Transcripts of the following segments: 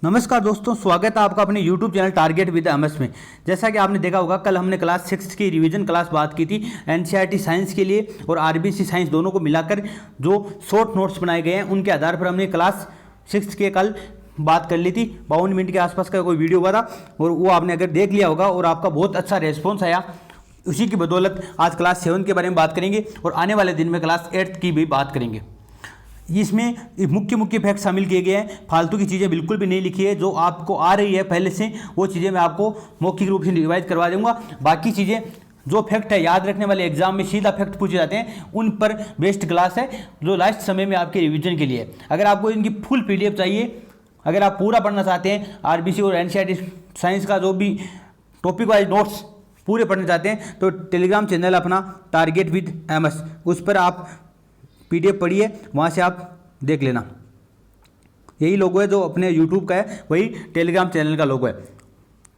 नमस्कार दोस्तों, स्वागत है आपका अपने YouTube channel target with MS में। जैसा कि आपने देखा होगा, कल हमने क्लास 6 की रिवीजन क्लास बात की थी एनसीईआरटी साइंस के लिए और आरबीसी साइंस दोनों को मिलाकर जो शॉर्ट नोट्स बनाए गए हैं उनके आधार पर हमने क्लास 6 के कल बात कर ली थी। 52 मिनट के आसपास का कोई वीडियो हुआ था और वो आपने अगर देख लिया होगा और आपका बहुत अच्छा रेस्पॉन्स आया, उसी की बदौलत आज क्लास 7 के बारे में बात करेंगे और आने वाले दिन में क्लास 8 की भी बात करेंगे। इसमें मुख्य फैक्ट शामिल किए गए हैं, फालतू की चीज़ें बिल्कुल भी नहीं लिखी है। जो आपको आ रही है पहले से वो चीज़ें मैं आपको मौखिक रूप से रिवाइज करवा दूंगा। बाकी चीज़ें जो फैक्ट है याद रखने वाले एग्जाम में सीधा फैक्ट पूछे जाते हैं, उन पर बेस्ट क्लास है जो लास्ट समय में आपके रिवीजन के लिए है। अगर आपको इनकी फुल PDF चाहिए, अगर आप पूरा पढ़ना चाहते हैं, आरबीसी और एनसीईआरटी साइंस का जो भी टॉपिक वाइज नोट्स पूरे पढ़ना चाहते हैं, तो टेलीग्राम चैनल अपना टारगेट विद एमएस, उस पर आप PDF पढ़िए, वहाँ से आप देख लेना। यही लोगो है जो अपने YouTube का है, वही टेलीग्राम चैनल का लोगो है।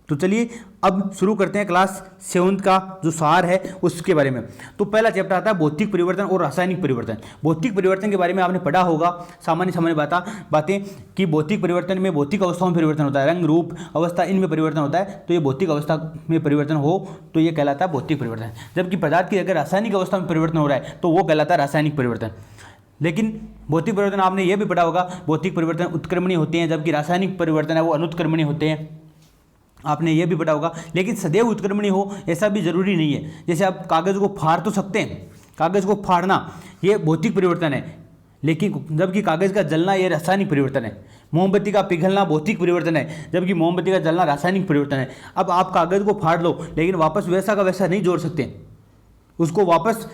तो चलिए अब शुरू करते हैं क्लास 7 का जो सार है उसके बारे में। तो पहला चैप्टर आता है भौतिक परिवर्तन और रासायनिक परिवर्तन। भौतिक परिवर्तन के बारे में आपने पढ़ा होगा सामान्य बातें कि भौतिक परिवर्तन में भौतिक अवस्थाओं में परिवर्तन होता है, रंग रूप अवस्था इनमें परिवर्तन होता है। तो ये भौतिक अवस्था में परिवर्तन हो तो ये कहलाता है भौतिक परिवर्तन। जबकि पदार्थ की अगर रासायनिक अवस्था में परिवर्तन हो रहा है तो वो कहलाता है रासायनिक परिवर्तन। लेकिन भौतिक परिवर्तन आपने ये भी पढ़ा होगा, भौतिक परिवर्तन उत्क्रमणीय होते हैं जबकि रासायनिक परिवर्तन है वो अनुत्क्रमणीय होते हैं। आपने ये भी पढ़ा होगा। लेकिन सदैव उत्क्रमणीय हो ऐसा भी जरूरी नहीं है। जैसे आप कागज़ को फाड़ तो सकते हैं, कागज़ को फाड़ना ये भौतिक परिवर्तन है, लेकिन जबकि कागज़ का जलना ये रासायनिक परिवर्तन है। मोमबत्ती का पिघलना भौतिक परिवर्तन है, जबकि मोमबत्ती का जलना रासायनिक परिवर्तन है। अब आप कागज़ को फाड़ लो लेकिन वापस वैसा का वैसा नहीं जोड़ सकते, उसको वापस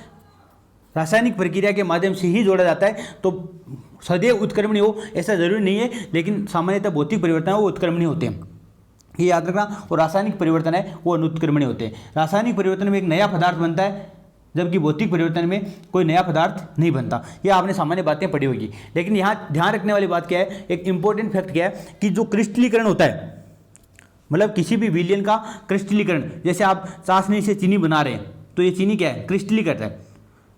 रासायनिक प्रक्रिया के माध्यम से ही जोड़ा जाता है। तो सदैव उत्क्रमणीय हो ऐसा जरूरी नहीं है, लेकिन सामान्यतः भौतिक परिवर्तन है वो उत्क्रमणीय होते हैं, ये याद रखना। और रासायनिक परिवर्तन है वो अनुत्क्रमणीय होते हैं। रासायनिक परिवर्तन में एक नया पदार्थ बनता है, जबकि भौतिक परिवर्तन में कोई नया पदार्थ नहीं बनता। ये आपने सामान्य बातें पढ़ी होगी। लेकिन यहाँ ध्यान रखने वाली बात क्या है, एक इंपॉर्टेंट फैक्ट क्या है कि जो क्रिस्टलीकरण होता है, मतलब किसी भी विलयन का क्रिस्टलीकरण, जैसे आप चाशनी से चीनी बना रहे हैं तो ये चीनी क्या है, क्रिस्टलीकरण है।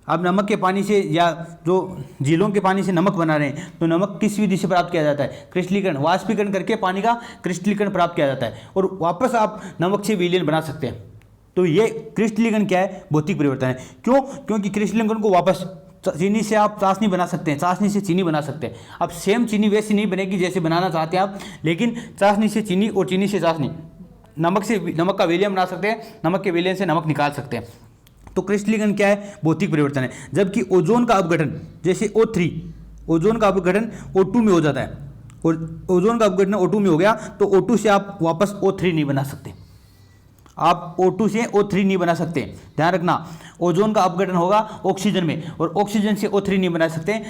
आप नमक के पानी से या जो झीलों के पानी से नमक बना रहे हैं तो नमक किस विधि से प्राप्त किया जाता है, क्रिस्टलीकरण, वाष्पीकरण करके पानी का क्रिस्टलीकरण प्राप्त किया जाता है और वापस आप नमक से विलयन बना सकते हैं। तो ये क्रिस्टलीकरण क्या है, भौतिक परिवर्तन है। क्यों? क्योंकि क्रिस्टलीकरण को वापस चीनी से आप चाशनी बना सकते हैं, चाशनी से चीनी बना सकते हैं। अब सेम चीनी वैसी नहीं बनेगी जैसे बनाना चाहते हैं आप, लेकिन चाशनी से चीनी और चीनी से चाशनी, नमक से नमक का विलयन बना सकते हैं, नमक के विलयन से नमक निकाल सकते हैं। तो क्रिस्टलीकरण क्या है, भौतिक परिवर्तन है। जबकि ओजोन का अपघटन, जैसे O3, ओजोन का अपघटन O2 में हो जाता है और ओजोन का अपघटन O2 में हो गया तो O2 से आप वापस O3 नहीं बना सकते, आप O2 से O3 नहीं बना सकते। ध्यान रखना, ओजोन का अपघटन होगा ऑक्सीजन में और ऑक्सीजन से O3 नहीं बना सकते,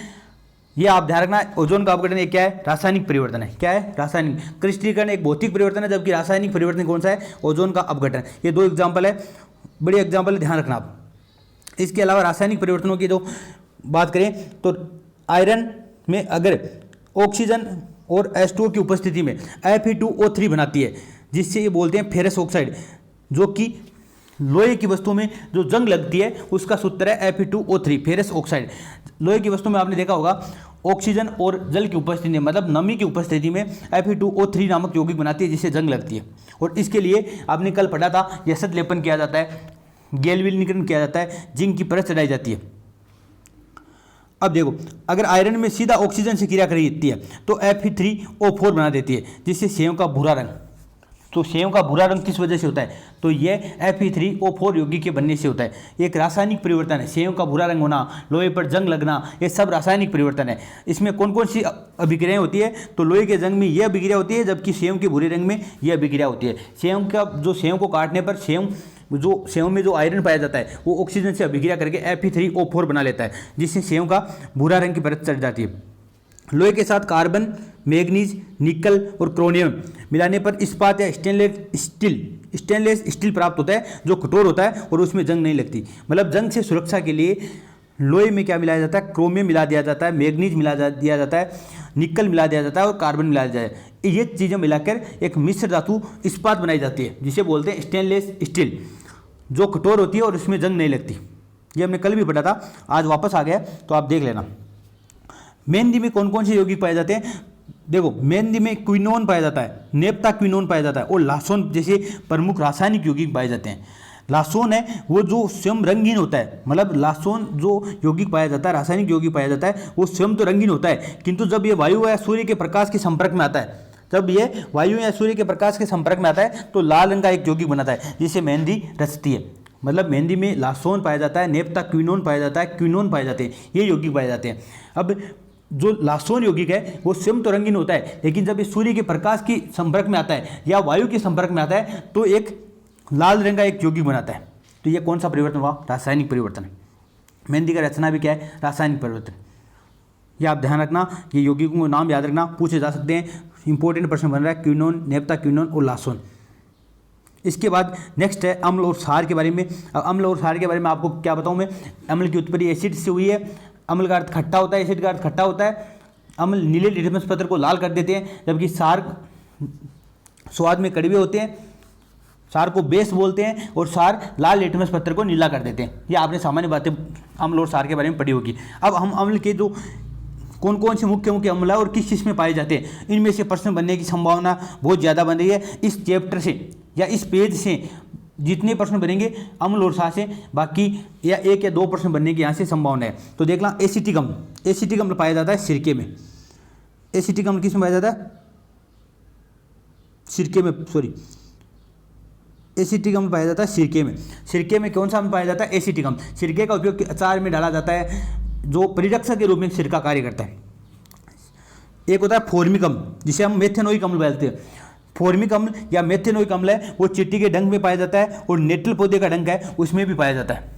ये आप ध्यान रखना। ओजोन का अपघटन एक क्या है, रासायनिक परिवर्तन है। क्या है, रासायनिक। क्रिस्टलीकरण एक भौतिक परिवर्तन है, जबकि रासायनिक परिवर्तन कौन सा है, ओजोन का अपघटन। ये दो एग्जाम्पल है, बड़े एग्जाम्पल है, ध्यान रखना आप। इसके अलावा रासायनिक परिवर्तनों की जो बात करें तो आयरन में अगर ऑक्सीजन और H2O की उपस्थिति में Fe2O3 बनाती है, जिससे ये बोलते हैं फेरस ऑक्साइड, जो कि लोहे की वस्तु में जो जंग लगती है उसका सूत्र है Fe2O3, फेरस ऑक्साइड। लोहे की वस्तु में आपने देखा होगा ऑक्सीजन और जल की उपस्थिति में, मतलब नमी की उपस्थिति में Fe2O3 नामक यौगिक बनाती है जिससे जंग लगती है। और इसके लिए आपने कल पढ़ा था यशत लेपन किया जाता है, गैल्वेनिकरण किया जाता है, जिंक की परत चढ़ाई जाती है। अब देखो, अगर आयरन में सीधा ऑक्सीजन से क्रिया करी है तो Fe3O4 बना देती है, जिससे सेव का भूरा रंग। तो सेव का भूरा रंग किस वजह से होता है, तो ये Fe3O4 यौगिक के बनने से होता है। एक रासायनिक परिवर्तन है, सेव का भूरा रंग होना, लोहे पर जंग लगना, ये सब रासायनिक परिवर्तन है। इसमें कौन कौन सी अभिक्रियाएं होती है, तो लोहे के जंग में यह अभिक्रिया होती है, जबकि सेव के भूरे रंग में यह अभिक्रिया होती है। सेव का जो सेव को काटने पर सेव में जो आयरन पाया जाता है वो ऑक्सीजन से अभिक्रिया करके Fe3O4 बना लेता है, जिससे सेव का भूरा रंग की परत चढ़ जाती है। लोहे के साथ कार्बन, मैग्नीज, निकल और क्रोमियम मिलाने पर इस्पात या स्टेनलेस स्टील प्राप्त होता है, जो कठोर होता है और उसमें जंग नहीं लगती। मतलब जंग से सुरक्षा के लिए लोहे में क्या मिलाया जाता है, क्रोमियम मिला दिया जाता है, मैग्नीज मिला दिया जाता है, निकल मिला दिया जाता है और कार्बन मिला दिया जाता है। ये चीज़ें मिलाकर एक मिश्र धातु इस्पात बनाई जाती है, जिसे बोलते हैं स्टेनलेस स्टील, जो कठोर होती है और उसमें जंग नहीं लगती। ये हमने कल भी पढ़ा था, आज वापस आ गया तो आप देख लेना। मेहंदी में कौन कौन से यौगिक पाए जाते हैं, देखो मेहंदी में क्विनोन पाया जाता है, नेप्ता क्विनोन पाया जाता है और लासोन जैसे प्रमुख रासायनिक यौगिक पाए जाते हैं। लासोन है वो जो स्वयं रंगीन होता है, मतलब लासोन जो यौगिक पाया जाता है, रासायनिक यौगिक पाया जाता है, वो स्वयं तो रंगीन होता है, किंतु जब ये वायु या सूर्य के प्रकाश के संपर्क में आता है, जब ये वायु या सूर्य के प्रकाश के संपर्क में आता है तो लाल रंग का एक यौगिक बनाता है जिसे मेहंदी रचती है। मतलब मेहंदी में लासोन पाया जाता है, नेप्ता क्विनोन पाया जाता है, क्विनोन पाए जाते हैं, ये यौगिक पाए जाते हैं। अब जो लासोन यौगिक है वो स्वयं तो रंगीन होता है, लेकिन जब ये सूर्य के प्रकाश के संपर्क में आता है या वायु के संपर्क में आता है तो एक लाल रंग का एक यौगिक बनाता है। तो ये कौन सा परिवर्तन हुआ? रासायनिक परिवर्तन है। मेहंदी का रचना भी क्या है? रासायनिक परिवर्तन। ये आप ध्यान रखना, ये यौगिकों को नाम याद रखना, पूछे जा सकते हैं, इंपॉर्टेंट प्रश्न बन रहा है, क्विनोन, नेप्ता क्विनोन और लासोन। इसके बाद नेक्स्ट है अम्ल और क्षार के बारे में। अब अम्ल और क्षार के बारे में आपको क्या बताऊं मैं? अम्ल की उत्पत्ति एसिड से हुई है। अम्ल का अर्थ खट्टा होता है, एसिड का अर्थ खट्टा होता है। अम्ल नीले लिटमस पत्र को लाल कर देते हैं, जबकि क्षार स्वाद में कड़वे होते हैं। क्षार को बेस बोलते हैं और क्षार लाल लिटमस पत्र को नीला कर देते हैं। ये आपने सामान्य बातें अम्ल और क्षार के बारे में पढ़ी होगी। अब हम अम्ल के जो कौन कौन से मुख्य मुख्य अम्ल है और किस चीज़ में पाए जाते हैं, इनमें से प्रश्न बनने की संभावना बहुत ज़्यादा बन रही है। इस चैप्टर से या इस पेज से जितने प्रश्न बनेंगे अम्ल और क्षार से, बाकी या एक या दो प्रश्न बनने की यहाँ से संभावना है। तो देख ला, एसिटिक अम्ल, एसिटिक अम्ल पाया जाता है सिरके में। एसिटिक अम्ल किस में पाया जाता है? सिरके में, सॉरी, एसिटिक अम्ल पाया जाता है सिरके में। सिरके में कौन सा अम्ल पाया जाता है? एसिटिक अम्ल। सिरके का उपयोग अचार में डाला जाता है, जो परिरक्षक के रूप में सिरका कार्य करता है। एक होता है फॉर्मिक अम्ल, जिसे हम मेथेनोइक अम्ल बोलते हैं। फॉर्मिक अम्ल या मेथेनोइक अम्ल है वो चींटी के डंक में पाया जाता है और नेटल पौधे का डंक है उसमें भी पाया जाता है।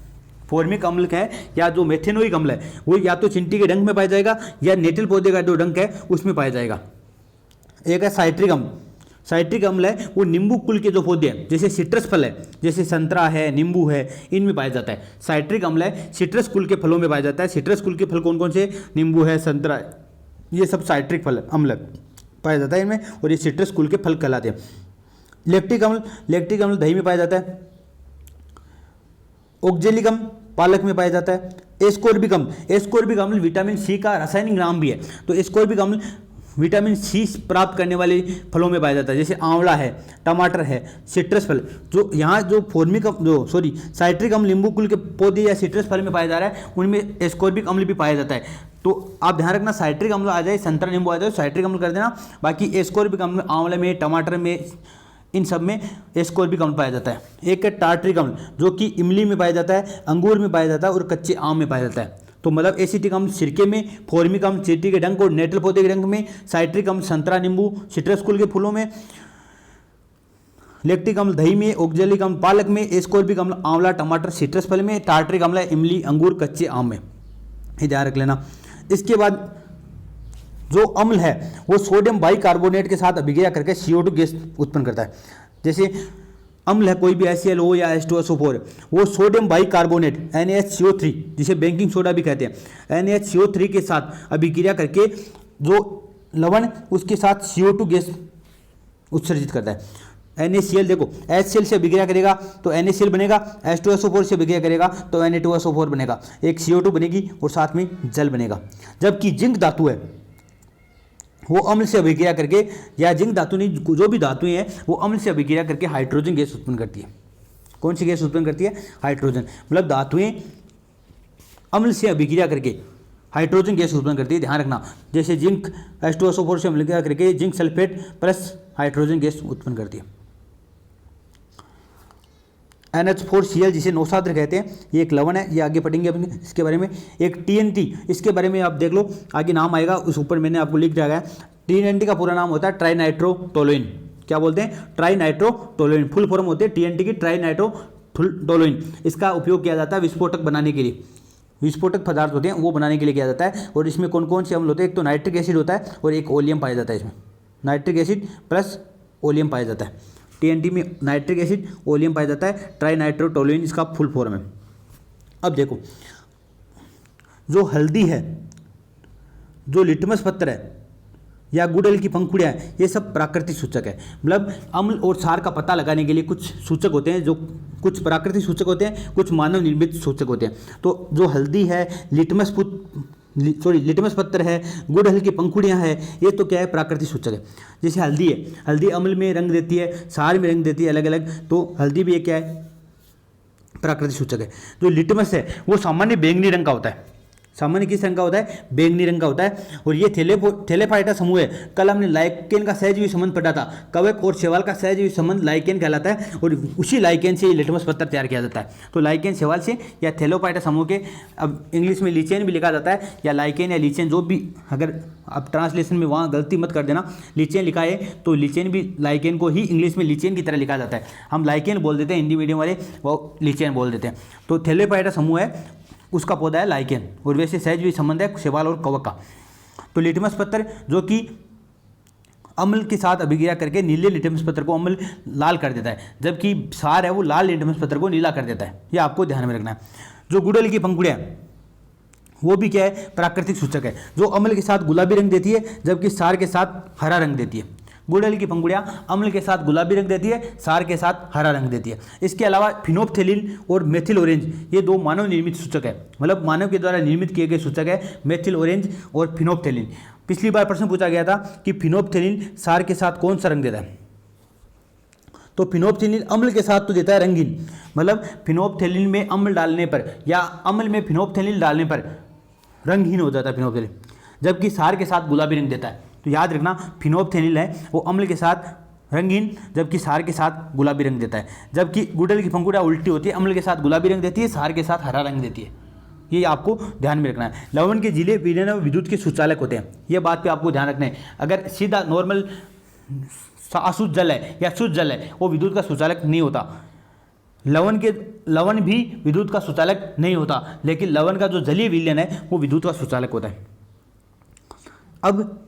फॉर्मिक अम्ल है या जो मेथेनोइक अम्ल है वो या तो चींटी के डंक में पाया जाएगा या नेटल पौधे का जो डंक है उसमें पाया जाएगा। एक है साइट्रिक अम्ल। साइट्रिक अम्ल है वो नींबू कुल के जो पौधे हैं, जैसे सिट्रस फल है, जैसे संतरा है, नींबू है, इनमें पाया जाता है। साइट्रिक अम्ल है सिट्रस कुल के फलों में पाया जाता है। सिट्रस कुल के फल कौन कौन से? नींबू है, संतरा है, ये सब साइट्रिक फल अम्ल पाया जाता है इनमें, और ये सिट्रस कुल के फल कहलाते हैं। लैक्टिक अम्ल, लैक्टिक अम्ल दही में पाया जाता है। ऑक्जेलिक अम्ल पालक में पाया जाता है। एस्कोर्बिक अम्ल, एस्कोर्बिक अम्ल विटामिन सी का रासायनिक नाम भी है। तो एस्कोर्बिक अम्ल विटामिन सी प्राप्त करने वाले फलों में पाया जाता है, जैसे आंवला है, टमाटर है, सिट्रस फल। जो यहाँ जो साइट्रिक अम्ल नींबू कुल के पौधे या सिट्रस फल में पाया जा रहा है, उनमें एस्कोर्बिक अम्ल भी पाया जाता है। तो आप ध्यान रखना, साइट्रिक अम्ल आ जाए, संतरा नींबू आ जाए, साइट्रिक अम्ल कर देना। बाकी एस्कोर्बिक अम्ल आंवले में, टमाटर में, इन सब में एस्कोर्बिक अम्ल पाया जाता है। एक है टार्ट्रिक अम्ल, जो कि इमली में पाया जाता है, अंगूर में पाया जाता है और कच्चे आम में पाया जाता है। तो मतलब एसिटिक अम्ल सिरके में, फॉर्मिक अम्ल चींटी के डंक और नेटल पौधे के डंक में, साइट्रिक अम्ल संतरा नींबू सिट्रस कुल के फूलों में, लैक्टिक अम्ल दही में, ऑक्जेलिक अम्ल पालक में, एस्कोर्बिक अम्ल आंवला, टमाटर, सिट्रस फल में, टार्ट्रिक अम्ल इमली, अंगूर, कच्चे आम में। ये ध्यान रख लेना। इसके बाद जो अम्ल है वो सोडियम बाइकार्बोनेट के साथ अभिक्रिया करके CO2 गैस उत्पन्न करता है। जैसे अम्ल है कोई भी HClO या H2SO4, वो सोडियम बाइकार्बोनेट NaHCO3, जिसे बेकिंग सोडा भी कहते हैं, NaHCO3 के साथ अभिक्रिया करके जो लवण उसके साथ CO2 गैस उत्सर्जित करता है। NaCl देखो, HCl से अभिक्रिया करेगा तो NaCl बनेगा, H2SO4 से अभिक्रिया करेगा तो Na2SO4 बनेगा, एक CO2 बनेगी और साथ में जल बनेगा। जबकि जिंक धातु है वो अम्ल से अभिक्रिया करके, या जिंक धातु नहीं, जो भी धातुएं हैं वो अम्ल से अभिक्रिया करके हाइड्रोजन गैस उत्पन्न करती है। कौन सी गैस उत्पन्न करती है? हाइड्रोजन। मतलब धातुएं अम्ल से अभिक्रिया करके हाइड्रोजन गैस उत्पन्न करती है, ध्यान रखना। जैसे जिंक H2SO4 से अभिक्रिया करके zinc sulphate plus hydrogen gas उत्पन्न करती है। NH4Cl जिसे नौसाद्र कहते हैं, ये एक लवण है, ये आगे पढ़ेंगे अपन इसके बारे में। एक TNT, इसके बारे में आप देख लो, आगे नाम आएगा, उस ऊपर मैंने आपको लिख दिया है। TNT का पूरा नाम होता है ट्राइनाइट्रोटोलुइन। क्या बोलते हैं? ट्राइनाइट्रोटोलुइन। फुल फॉर्म होती है TNT की ट्राइनाइट्रोटोलुइन। इसका उपयोग किया जाता है विस्फोटक बनाने के लिए, विस्फोटक पदार्थ होते हैं वो बनाने के लिए किया जाता है। और इसमें कौन कौन से अम्ल होते हैं? एक तो नाइट्रिक एसिड होता है और एक ओलियम पाया जाता है। इसमें नाइट्रिक एसिड प्लस ओलियम पाया जाता है। TNT में नाइट्रिक एसिड, ओलियम पाया जाता है, ट्राइनाइट्रोटोलुइन इसका फुल फॉर्म है। अब देखो, जो हल्दी है, जो लिटमस पत्र है या गुड़हल की पंखुड़ियाँ हैं, ये सब प्राकृतिक सूचक है। मतलब अम्ल और क्षार का पता लगाने के लिए कुछ सूचक होते हैं, जो कुछ प्राकृतिक सूचक होते हैं, कुछ मानव निर्मित सूचक होते हैं। तो जो हल्दी है, लिटमस लिटमस पत्थर है, गुड़हल की पंखुड़ियाँ है, ये तो क्या है, प्राकृतिक सूचक है। जैसे हल्दी है, हल्दी अम्ल में रंग देती है, क्षार में रंग देती है अलग अलग, तो हल्दी भी एक क्या है, प्राकृतिक सूचक है। जो लिटमस है वो सामान्य बैंगनी रंग का होता है, सामान्य किस रंग का होता है, बैंगनी रंग का होता है। और ये थैलेफाइटा समूह है। कल हमने लाइकेन का सहजीवी संबंध पढ़ा था, कवक और शैवाल का सहजीवी संबंध लाइकेन कहलाता है, और उसी लाइकेन से ये लिटमस पत्थर तैयार किया जाता है। तो लाइकेन शैवाल से या थैलेफाइटा समूह के, अब इंग्लिश में लीचेन भी लिखा जाता है, या लाइकेन या लीचेन, जो भी, अगर आप ट्रांसलेशन में वहाँ गलती मत कर देना, लीचेन लिखा है तो लीचेन भी लाइकेन को ही इंग्लिश में लीचेन की तरह लिखा जाता है। हम लाइकेन बोल देते हैं, हिंदी मीडियम वाले वो लीचेन बोल देते हैं। तो थैलेफाइटा समूह है, उसका पौधा है लाइकेन, और वैसे सहजीवी संबंध है शैवाल और कवक का। तो लिटमस पत्थर जो कि अम्ल के साथ अभिक्रिया करके नीले लिटमस पत्थर को अम्ल लाल कर देता है, जबकि क्षार है वो लाल लिटमस पत्थर को नीला कर देता है। ये आपको ध्यान में रखना है। जो गुड़हल की पंखुड़ियाँ, वो भी क्या है, प्राकृतिक सूचक है, जो अम्ल के साथ गुलाबी रंग देती है, जबकि क्षार के साथ हरा रंग देती है। गुड़हल की पंखुड़ियाँ अम्ल के साथ गुलाबी रंग देती है, क्षार के साथ हरा रंग देती है। इसके अलावा फिनोप्थेलिन और मेथिल ऑरेंज, ये दो मानव निर्मित सूचक है, मतलब मानव के द्वारा निर्मित किए गए सूचक है, मेथिल ऑरेंज और फिनोप्थेलिन। पिछली बार प्रश्न पूछा गया था कि फिनोप्थेलिन क्षार के साथ कौन सा रंग देता है, तो फिनोप्थेलिन अम्ल के साथ तो देता है रंगीन, मतलब फिनोप्थेलिन में अम्ल डालने पर या अम्ल में फिनोप्थेलिन डालने पर रंगहीन हो जाता है फिनोप्थेलिन, जबकि क्षार के साथ गुलाबी रंग देता है। तो याद रखना, फिनोप्थेलिन है वो अम्ल के साथ रंगीन, जबकि क्षार के साथ गुलाबी रंग देता है। जबकि गुड़हल की पंखुड़ियाँ उल्टी होती है, अम्ल के साथ गुलाबी रंग देती है, क्षार के साथ हरा रंग देती है। ये आपको ध्यान में रखना है। लवण के जिले विलयन और विद्युत के सुचालक होते हैं, ये बात पे आपको ध्यान रखना है। अगर सीधा नॉर्मल अशुद्ध जल है या शुद्ध जल है, वो विद्युत का सुचालक नहीं होता। लवण भी विद्युत का सुचालक नहीं होता, लेकिन लवण का जो जलीय विलयन है वो विद्युत का सुचालक होता है। अब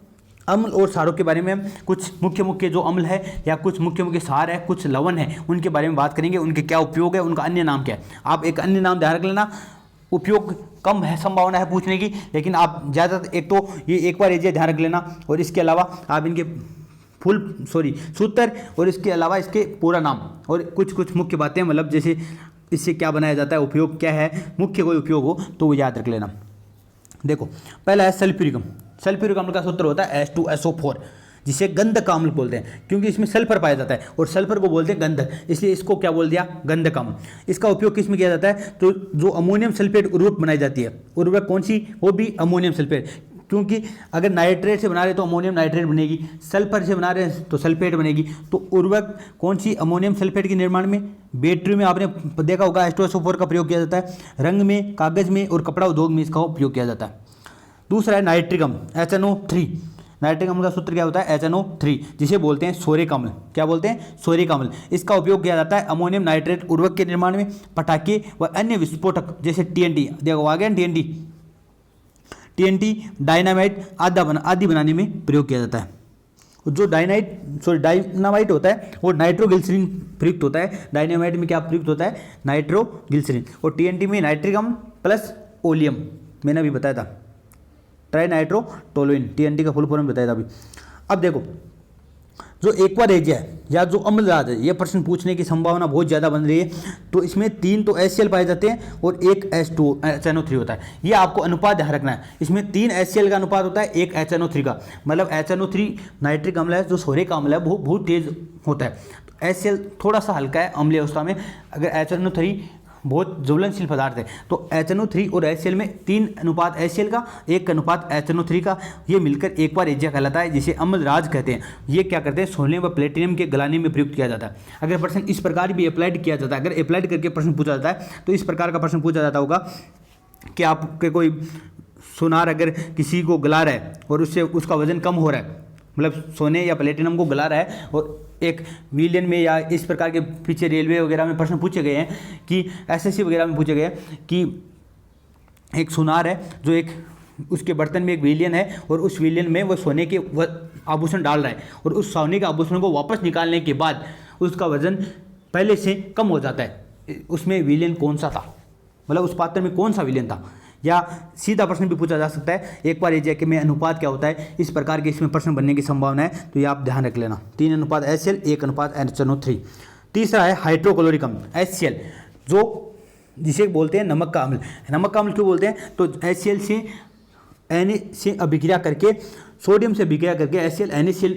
अम्ल और क्षारों के बारे में हम कुछ मुख्य जो अम्ल है या कुछ मुख्य क्षार है, कुछ लवण है, उनके बारे में बात करेंगे। उनके क्या उपयोग है, उनका अन्य नाम क्या है। आप एक अन्य नाम ध्यान रख लेना, उपयोग कम है, संभावना है पूछने की, लेकिन आप ज़्यादा एक तो ये एक बार एरिया ध्यान रख लेना, और इसके अलावा आप इनके सूत्र और इसके अलावा इसके पूरा नाम और कुछ मुख्य बातें, मतलब जैसे इससे क्या बनाया जाता है, उपयोग क्या है, मुख्य कोई उपयोग हो तो वो याद रख लेना। देखो, पहला है सल्फ्यूरिक अम्ल। सल्फ्यूरिक अम्ल का सूत्र होता है H2SO4, जिसे गंधक अम्ल बोलते हैं, क्योंकि इसमें सल्फर पाया जाता है और सल्फर को बोलते हैं गंधक, इसलिए इसको क्या बोल दिया, गंधक अम्ल। इसका उपयोग किस में किया जाता है, तो जो अमोनियम सल्फेट उर्वरक बनाई जाती है, उर्वरक कौन सी, वो भी अमोनियम सल्फेट, क्योंकि अगर नाइट्रेट से बना रहे तो अमोनियम नाइट्रेट बनेगी, सल्फर से बना रहे हैं तो सल्फेट बनेगी। तो उर्वरक कौन सी, अमोनियम सल्फेट के निर्माण में, बैटरी में आपने देखा होगा H2SO4 का प्रयोग किया जाता है, रंग में, कागज में और कपड़ा उद्योग में इसका उपयोग किया जाता है। दूसरा है नाइट्रिक अम्ल HNO3। नाइट्रिक अम्ल का सूत्र क्या होता है, HNO3, जिसे बोलते हैं सोरिक अम्ल। क्या बोलते हैं, सोरिक अम्ल। इसका उपयोग किया जाता है अमोनियम नाइट्रेट उर्वरक के निर्माण में, पटाखे व अन्य विस्फोटक जैसे TNT, देखो आ गया TNT, डायनामाइट आदि बनाने में प्रयोग किया जाता है। जो डायनामाइट होता है वो नाइट्रोग्लिसरीन प्रयुक्त होता है, डायनामाइट में क्या प्रयुक्त होता है, नाइट्रोग्लिसरीन, और TNT में नाइट्रिक अम्ल प्लस ओलियम, मैंने अभी बताया था, ट्राइनाइट्रोटोलुइन, TNT का फुल फॉर्म बताया था अभी। अब देखो, जो एक्वा रेजिया है या जो अम्लराज है, ये प्रश्न पूछने की संभावना बहुत ज़्यादा बन रही है। तो इसमें 3 तो HCl पाए जाते हैं और एक HNO3 होता है। ये आपको अनुपात ध्यान रखना है, इसमें 3 HCl का अनुपात होता है, एक HNO3 का, मतलब HNO3 नाइट्रिक अम्ल है, जो सोरिक अम्ल है वो बहुत तेज होता है। तो HCl थोड़ा सा हल्का है अम्लीय अवस्था में, अगर HNO3 बहुत ज्वलनशील पदार्थ है, तो HNO3 और HCl में 3 अनुपात HCl का, 1 अनुपात HNO3 का, ये मिलकर एक्वा रेजिया कहलाता है, जिसे अम्लराज कहते हैं। ये क्या करते हैं, सोने व प्लेटिनियम के गलाने में प्रयुक्त किया जाता है। अगर प्रश्न इस प्रकार भी अप्लाइड किया जाता है, अगर अप्लाइड करके प्रश्न पूछा जाता है तो इस प्रकार का प्रश्न पूछा जाता होगा कि आपके कोई सोनार अगर किसी को गला रहा है और उससे उसका वजन कम हो रहा है, मतलब सोने या प्लेटिनम को गला रहा है, और एक विलियन में या इस प्रकार के पीछे रेलवे वगैरह में प्रश्न पूछे गए हैं कि SSC वगैरह में पूछे गए हैं कि एक सुनार है जो एक उसके बर्तन में एक विलियन है और उस विलियन में वो सोने के आभूषण डाल रहा है, और उस सोने के आभूषण को वापस निकालने के बाद उसका वजन पहले से कम हो जाता है। उसमें विलियन कौन सा था, मतलब उस पात्र में कौन सा विलियन था। या सीधा प्रश्न भी पूछा जा सकता है, एक बार एरिया के में अनुपात क्या होता है, इस प्रकार के इसमें प्रश्न बनने की संभावना है, तो ये आप ध्यान रख लेना। 3 अनुपात HCl, 1 अनुपात HNO3। तीसरा है हाइड्रोक्लोरिक अम्ल HCl, जो जिसे बोलते हैं नमक का अम्ल। नमक का अम्ल क्यों बोलते हैं, तो HCl से Na से अभिक्रिया करके, सोडियम से अभिक्रिया करके HCl NaCl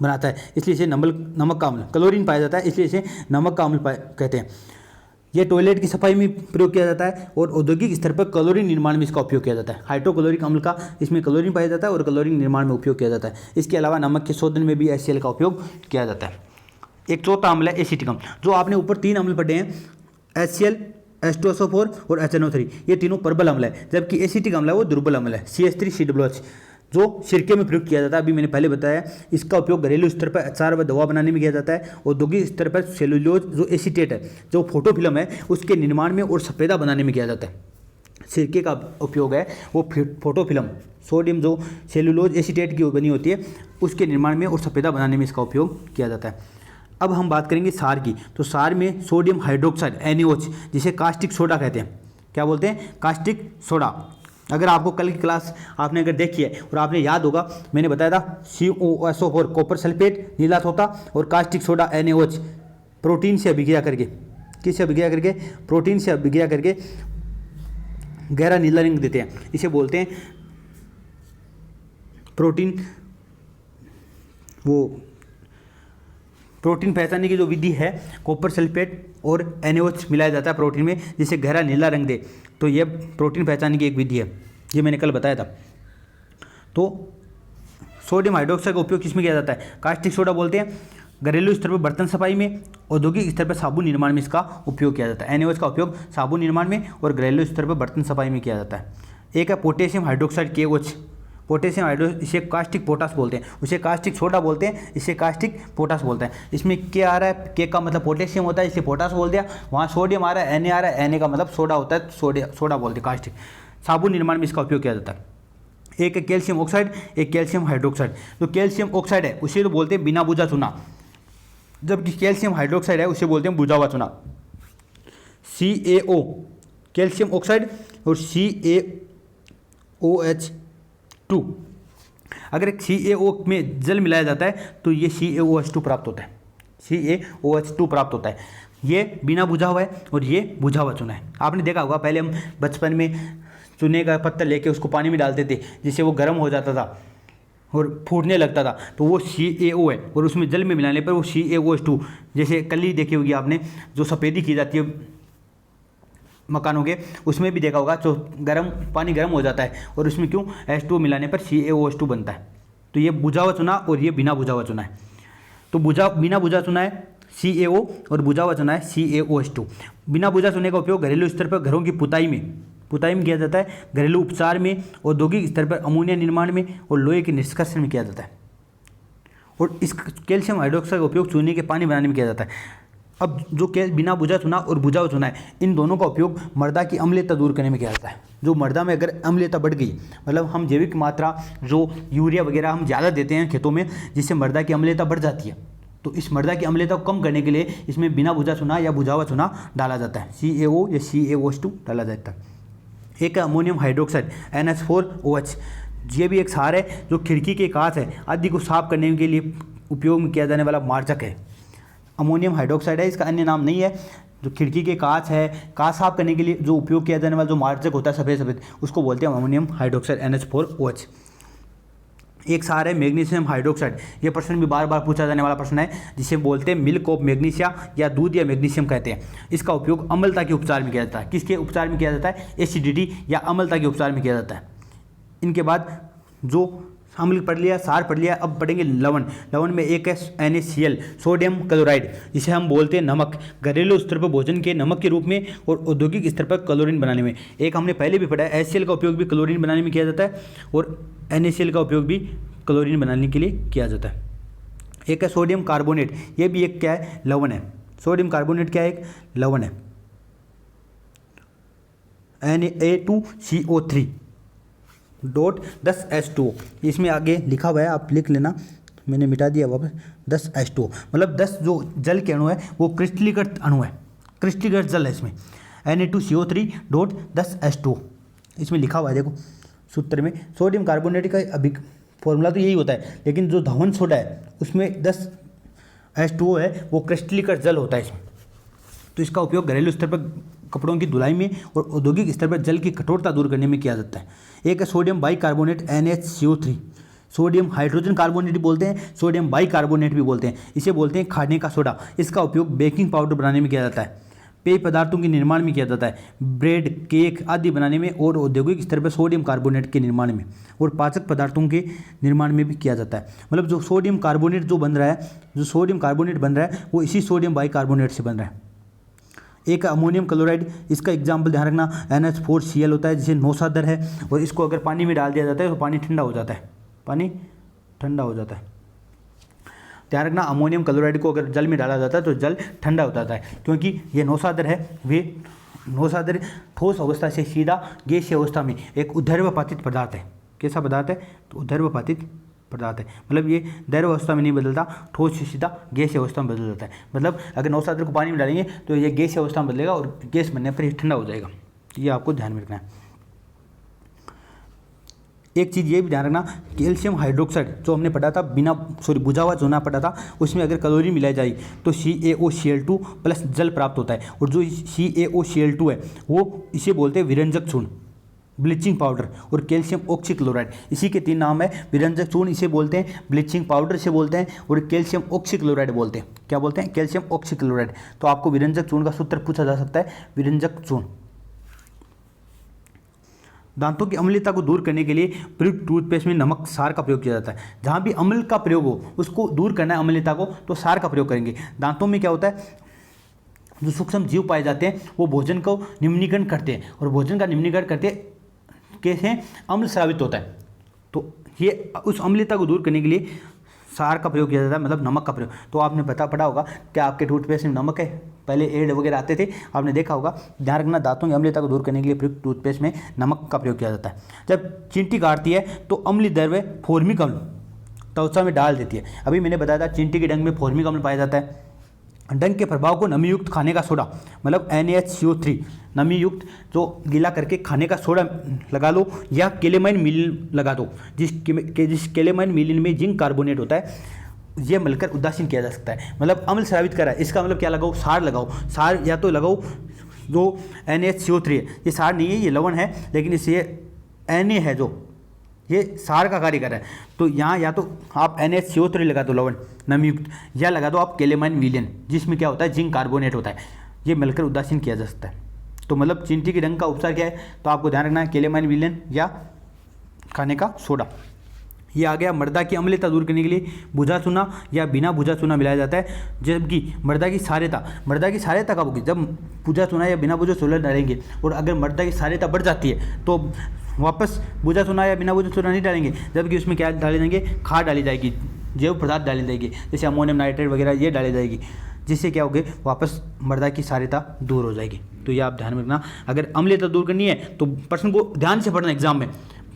बनाता है, इसलिए इसे नमक का अम्ल, क्लोरीन पाया जाता है इसलिए इसे नमक का अम्ल कहते हैं। यह टॉयलेट की सफाई में प्रयोग किया जाता है और औद्योगिक स्तर पर क्लोरीन निर्माण में इसका उपयोग किया जाता है। हाइड्रोक्लोरिक अम्ल का इसमें क्लोरीन पाया जाता है और क्लोरीन निर्माण में उपयोग किया जाता है। इसके अलावा नमक के शोधन में भी HCl का उपयोग किया जाता है। एक चौथा अम्ल है एसिटिक अम्ल। जो आपने ऊपर 3 अम्ल पढ़े हैं, HCl, H2SO4 और HNO3, ये तीनों प्रबल अम्ल है, जबकि एसिटिक अम्ल है वो दुर्बल अम्ल है, CH3COOH, जो सिरके में प्रयोग किया जाता है। अभी मैंने पहले बताया, इसका उपयोग घरेलू स्तर पर अचार व दवा बनाने में किया जाता है। औद्योगिक स्तर पर सेलुलोज जो एसीटेट है, जो फोटोफिल्म है, उसके निर्माण में और सफेदा बनाने में किया जाता है। सिरके का उपयोग है वो फोटोफिल्म, सोडियम जो सेलुलोज एसीटेट की बनी होती है, उसके निर्माण में और सफेदा बनाने में इसका उपयोग किया जाता है। अब हम बात करेंगे सार की। तो सार में सोडियम हाइड्रोक्साइड NaOH, जिसे कास्टिक सोडा कहते हैं। क्या बोलते हैं? Caustic soda. अगर आपको कल की क्लास आपने अगर देखी है और आपने याद होगा, मैंने बताया था COSO4 कॉपर सल्फेट नीला तोता और कास्टिक सोडा NaOH प्रोटीन से अभिक्रिया करके, किससे अभिक्रिया करके? प्रोटीन से अभिक्रिया करके गहरा नीला रंग देते हैं। इसे बोलते हैं प्रोटीन पहचानने की जो विधि है, कॉपर सल्फेट और NaOH मिलाया जाता है प्रोटीन में, जिसे गहरा नीला रंग दे, तो ये प्रोटीन पहचानने की एक विधि है। ये मैंने कल बताया था। तो सोडियम हाइड्रोक्साइड का उपयोग किसमें किया जाता है? कास्टिक सोडा बोलते हैं। घरेलू स्तर पर बर्तन सफाई में, औद्योगिक स्तर पर साबुन निर्माण में इसका उपयोग किया जाता है। NaOH का उपयोग साबुन निर्माण में और घरेलू स्तर पर बर्तन सफाई में किया जाता है। एक है potassium hydroxide KOH, potassium hydroxide, इसे कास्टिक पोटास बोलते हैं, उसे कास्टिक सोडा बोलते हैं, इसे कास्टिक पोटास बोलते हैं। इसमें क्या आ रहा है? के का मतलब पोटेशियम होता है, इसे पोटास बोल दिया। वहाँ सोडियम आ रहा है, Na आ रहा है, Na का मतलब सोडा होता है, सोडा बोलते हैं कास्टिक। साबुन निर्माण में इसका उपयोग किया जाता है। एक है कैल्शियम ऑक्साइड, एक कैल्शियम हाइड्रोक्साइड। जो कैल्शियम ऑक्साइड है उसे तो बोलते हैं बिना बुझा चूना, जबकि कैल्शियम हाइड्रोक्साइड है उसे बोलते हैं बुझा हुआ चूना। CaO कैल्शियम ऑक्साइड और CaOH2, अगर एक CaO में जल मिलाया जाता है तो ये CaOH2 प्राप्त होता है, CaOH2 प्राप्त होता है। ये बिना बुझा हुआ है और ये बुझा हुआ चूना है। आपने देखा होगा, पहले हम बचपन में चूने का पत्थर लेके उसको पानी में डालते थे, जिससे वो गर्म हो जाता था और फूटने लगता था, तो वो CaO है, और उसमें जल में मिलाने पर वो CaOH2, जैसे कली देखी होगी आपने, जो सफ़ेदी की जाती है मकानों के, उसमें भी देखा होगा, जो पानी गर्म हो जाता है और उसमें क्यों H2 मिलाने पर CaOH2 बनता है। तो ये बुझा हुआ चूना और ये बिना बुझा हुआ चूना है। तो बिना बुझा चूना है CaO और बुझा हुआ चूना है CaOH2। बिना बुझा चूने का उपयोग घरेलू स्तर पर घरों की पुताई में किया जाता है, घरेलू उपचार में, औद्योगिक स्तर पर अमोनिया निर्माण में और लोहे के निष्कर्षण में किया जाता है। और इस कैल्शियम हाइड्रोक्साइड का उपयोग चूने के पानी बनाने में किया जाता है। अब जो बिना बुझा चूना और बुझा हुआ चूना है, इन दोनों का उपयोग मृदा की अम्लीयता दूर करने में किया जाता है। जो मृदा में अगर अम्लीयता बढ़ गई, मतलब हम जैविक मात्रा जो यूरिया वगैरह हम ज़्यादा देते हैं खेतों में, जिससे मृदा की अम्लीयता बढ़ जाती है, तो इस मृदा की अम्लीयता को कम करने के लिए इसमें बिना बुझा चूना या बुझा हुआ चूना डाला जाता है, CaO या CaOH2 डाला जाता है। एक है अमोनियम हाइड्रोक्साइड NH4OH। ये भी एक सार है जो खिड़की के कांच है आदि को साफ करने के लिए उपयोग में किया जाने वाला मार्जक है। अमोनियम हाइड्रोक्साइड है, इसका अन्य नाम नहीं है। जो खिड़की के कांच है, कांच साफ करने के लिए जो उपयोग किया जाने वाला जो मार्जक होता है सफ़ेद, उसको बोलते हैं अमोनियम हाइड्रोक्साइड NH4OH। एक सार है मैग्नीशियम हाइड्रोक्साइड। ये प्रश्न भी बार बार पूछा जाने वाला प्रश्न है, जिसे बोलते हैं मिल्क ऑफ मैग्नीशिया या दूध या मैग्नीशियम कहते हैं। इसका उपयोग अम्लता के उपचार में किया जाता है। किसके उपचार में किया जाता है? एसिडिटी या अम्लता के उपचार में किया जाता है। इनके बाद जो अम्ल पढ़ लिया, सार पढ़ लिया, अब पढ़ेंगे लवण। लवण में एक है NaCl, सोडियम क्लोराइड, जिसे हम बोलते हैं नमक, घरेलू स्तर पर भोजन के नमक के रूप में और औद्योगिक स्तर पर क्लोरीन बनाने में। एक हमने पहले भी पढ़ा है, HCl का उपयोग भी क्लोरीन बनाने में किया जाता है और NaCl का उपयोग भी क्लोरीन बनाने के लिए किया जाता है। एक है सोडियम कार्बोनेट, ये भी एक क्या है? लवण है। सोडियम कार्बोनेट क्या है? एक लवण है, Na2CO3 .10H2O। इसमें आगे लिखा हुआ है, आप लिख लेना, मैंने मिटा दिया वापस। 10H2O मतलब 10 जो जल के अणु है वो क्रिस्टलीकृत अणु है, क्रिस्टलीकृत जल है इसमें। Na2CO3 .10H2O इसमें लिखा हुआ है, देखो सूत्र में। सोडियम कार्बोनेट का फॉर्मूला तो यही होता है, लेकिन जो धवन सोडा है उसमें 10H2O है, वो क्रिस्टलीकृत जल होता है इसमें। तो इसका उपयोग घरेलू स्तर पर कपड़ों की धुलाई में और औद्योगिक स्तर पर जल की कठोरता दूर करने में किया जाता है। एक है sodium bicarbonate NaCO3, sodium hydrogen carbonate भी बोलते हैं, सोडियम बाइकार्बोनेट भी बोलते हैं, इसे बोलते हैं खाने का सोडा। इसका उपयोग बेकिंग पाउडर बनाने में किया जाता है, पेय पदार्थों के निर्माण में किया जाता है, ब्रेड, केक आदि बनाने में और औद्योगिक स्तर पर सोडियम कार्बोनेट के निर्माण में और पाचक पदार्थों के निर्माण में भी किया जाता है। मतलब जो सोडियम कार्बोनेट जो बन रहा है, जो सोडियम कार्बोनेट बन रहा है वो इसी सोडियम बाइकार्बोनेट से बन रहा है। एक अमोनियम क्लोराइड, इसका एग्जाम्पल ध्यान रखना NH4Cl होता है, जिसे नौसादर है, और इसको अगर पानी में डाल दिया जाता है तो पानी ठंडा हो जाता है, पानी ठंडा हो जाता है। ध्यान रखना, अमोनियम क्लोराइड को अगर जल में डाला जाता है तो जल ठंडा हो जाता है, क्योंकि ये नौसादर है। वे नौसादर ठोस अवस्था से सीधा गैसीय अवस्था में एक ऊर्ध्वपातित पदार्थ है। कैसा पदार्थ है? तो ऊर्ध्वपातित पदार्थ है, मतलब ये द्रव अवस्था में नहीं बदलता, ठोस से सीधा गैसीय अवस्था में बदल जाता है। मतलब अगर नौसादर को पानी में डालेंगे तो ये गैसीय अवस्था में बदलेगा और गैस बनने पर ये ठंडा हो जाएगा। ये आपको ध्यान में रखना है। एक चीज़ ये भी ध्यान रखना, कैल्शियम हाइड्रोक्साइड जो हमने पढ़ा था, बुझा हुआ चूना पढ़ा था, उसमें अगर क्लोरीन मिलाई जाए तो CaOCl2 प्लस जल प्राप्त होता है। और जो CaOCl2 है वो इसे बोलते हैं विरंजक चूर्ण, ब्लीचिंग पाउडर, और कैल्शियम ऑक्सीक्लोराइड, इसी के 3 नाम है। विरंजक चूर्ण इसे बोलते हैं, ब्लीचिंग पाउडर इसे बोलते हैं, और कैल्शियम ऑक्सीक्लोराइड बोलते हैं। क्या बोलते हैं? Calcium oxychloride. तो आपको विरंजक चूर्ण का सूत्र पूछा जा सकता है, विरंजक चूर्ण। दांतों की अम्लता को दूर करने के लिए प्रयुक्त टूथपेस्ट में नमक सार का प्रयोग किया जाता है। जहाँ भी अम्ल का प्रयोग हो, उसको दूर करना है अम्लता को, तो सार का प्रयोग करेंगे। दांतों में क्या होता है, जो सूक्ष्म जीव पाए जाते हैं वो भोजन को निम्नीकरण करते हैं, और भोजन का निम्नीकरण करते कैसे? अम्ल स्रावित होता है। तो ये उस अम्लता को दूर करने के लिए सार का प्रयोग किया जाता है, मतलब नमक का प्रयोग। तो आपने पढ़ा होगा कि आपके टूथपेस्ट में नमक है, पहले एड वगैरह आते थे, आपने देखा होगा। ध्यान रखना, दांतों की अम्लता को दूर करने के लिए प्रयुक्त टूथपेस्ट में नमक का प्रयोग किया जाता है। जब चींटी काटती है तो अम्लीय द्रव्य फॉर्मिक अम्ल त्वचा में डाल देती है। अभी मैंने बताया था चींटी के डंक में फॉर्मिक अम्ल पाया जाता है। डंक के प्रभाव को नमी युक्त खाने का सोडा, मतलब NaCO3, नमी युक्त जो गीला करके खाने का सोडा लगा लो, या केलेमाइन मिलिन लगा दो, जिस केलेमाइन मिलिन में जिंक कार्बोनेट होता है, ये मिलकर उदासीन किया जा सकता है। मतलब अम्ल स्रावित करा है, इसका मतलब क्या लगाओ? सार लगाओ। सार या तो लगाओ जो NaCO3 है, ये सार नहीं है, ये लवण है, लेकिन इससे Na है जो ये सार का कार्य कर रहा है। तो यहाँ या तो आप NaCO3 लगा दो लवण नमीयुक्त, या लगा दो आप केलेमाइन विलियन, जिसमें क्या होता है? जिंक कार्बोनेट होता है। ये मिलकर उदासीन किया जा सकता है। तो मतलब चींटी के डंक का उपचार क्या है? तो आपको ध्यान रखना है केलेमाइन विलियन या खाने का सोडा। ये आ गया। मृदा की अम्लता दूर करने के लिए बुझा चूना या बिना बुझा चूना मिलाया जाता है। जबकि मृदा की क्षारीयता कब होगी? जब बुझा चूना या बिना बुझा चूना डालेंगे, और अगर मृदा की क्षारीयता बढ़ जाती है तो वापस बुझा चूना या बिना बुझा चूना नहीं डालेंगे, जबकि उसमें क्या डाले जाएंगे? खाद डाली जाएगी, जैव पदार्थ डाली जाएगी, जैसे अमोनियम नाइट्रेट वगैरह ये डाली जाएगी, जिससे क्या होगा? वापस मृदा की क्षारीयता दूर हो जाएगी। तो ये आप ध्यान में रखना। अगर अम्लता दूर करनी है तो प्रश्न को ध्यान से पढ़ना एग्जाम में।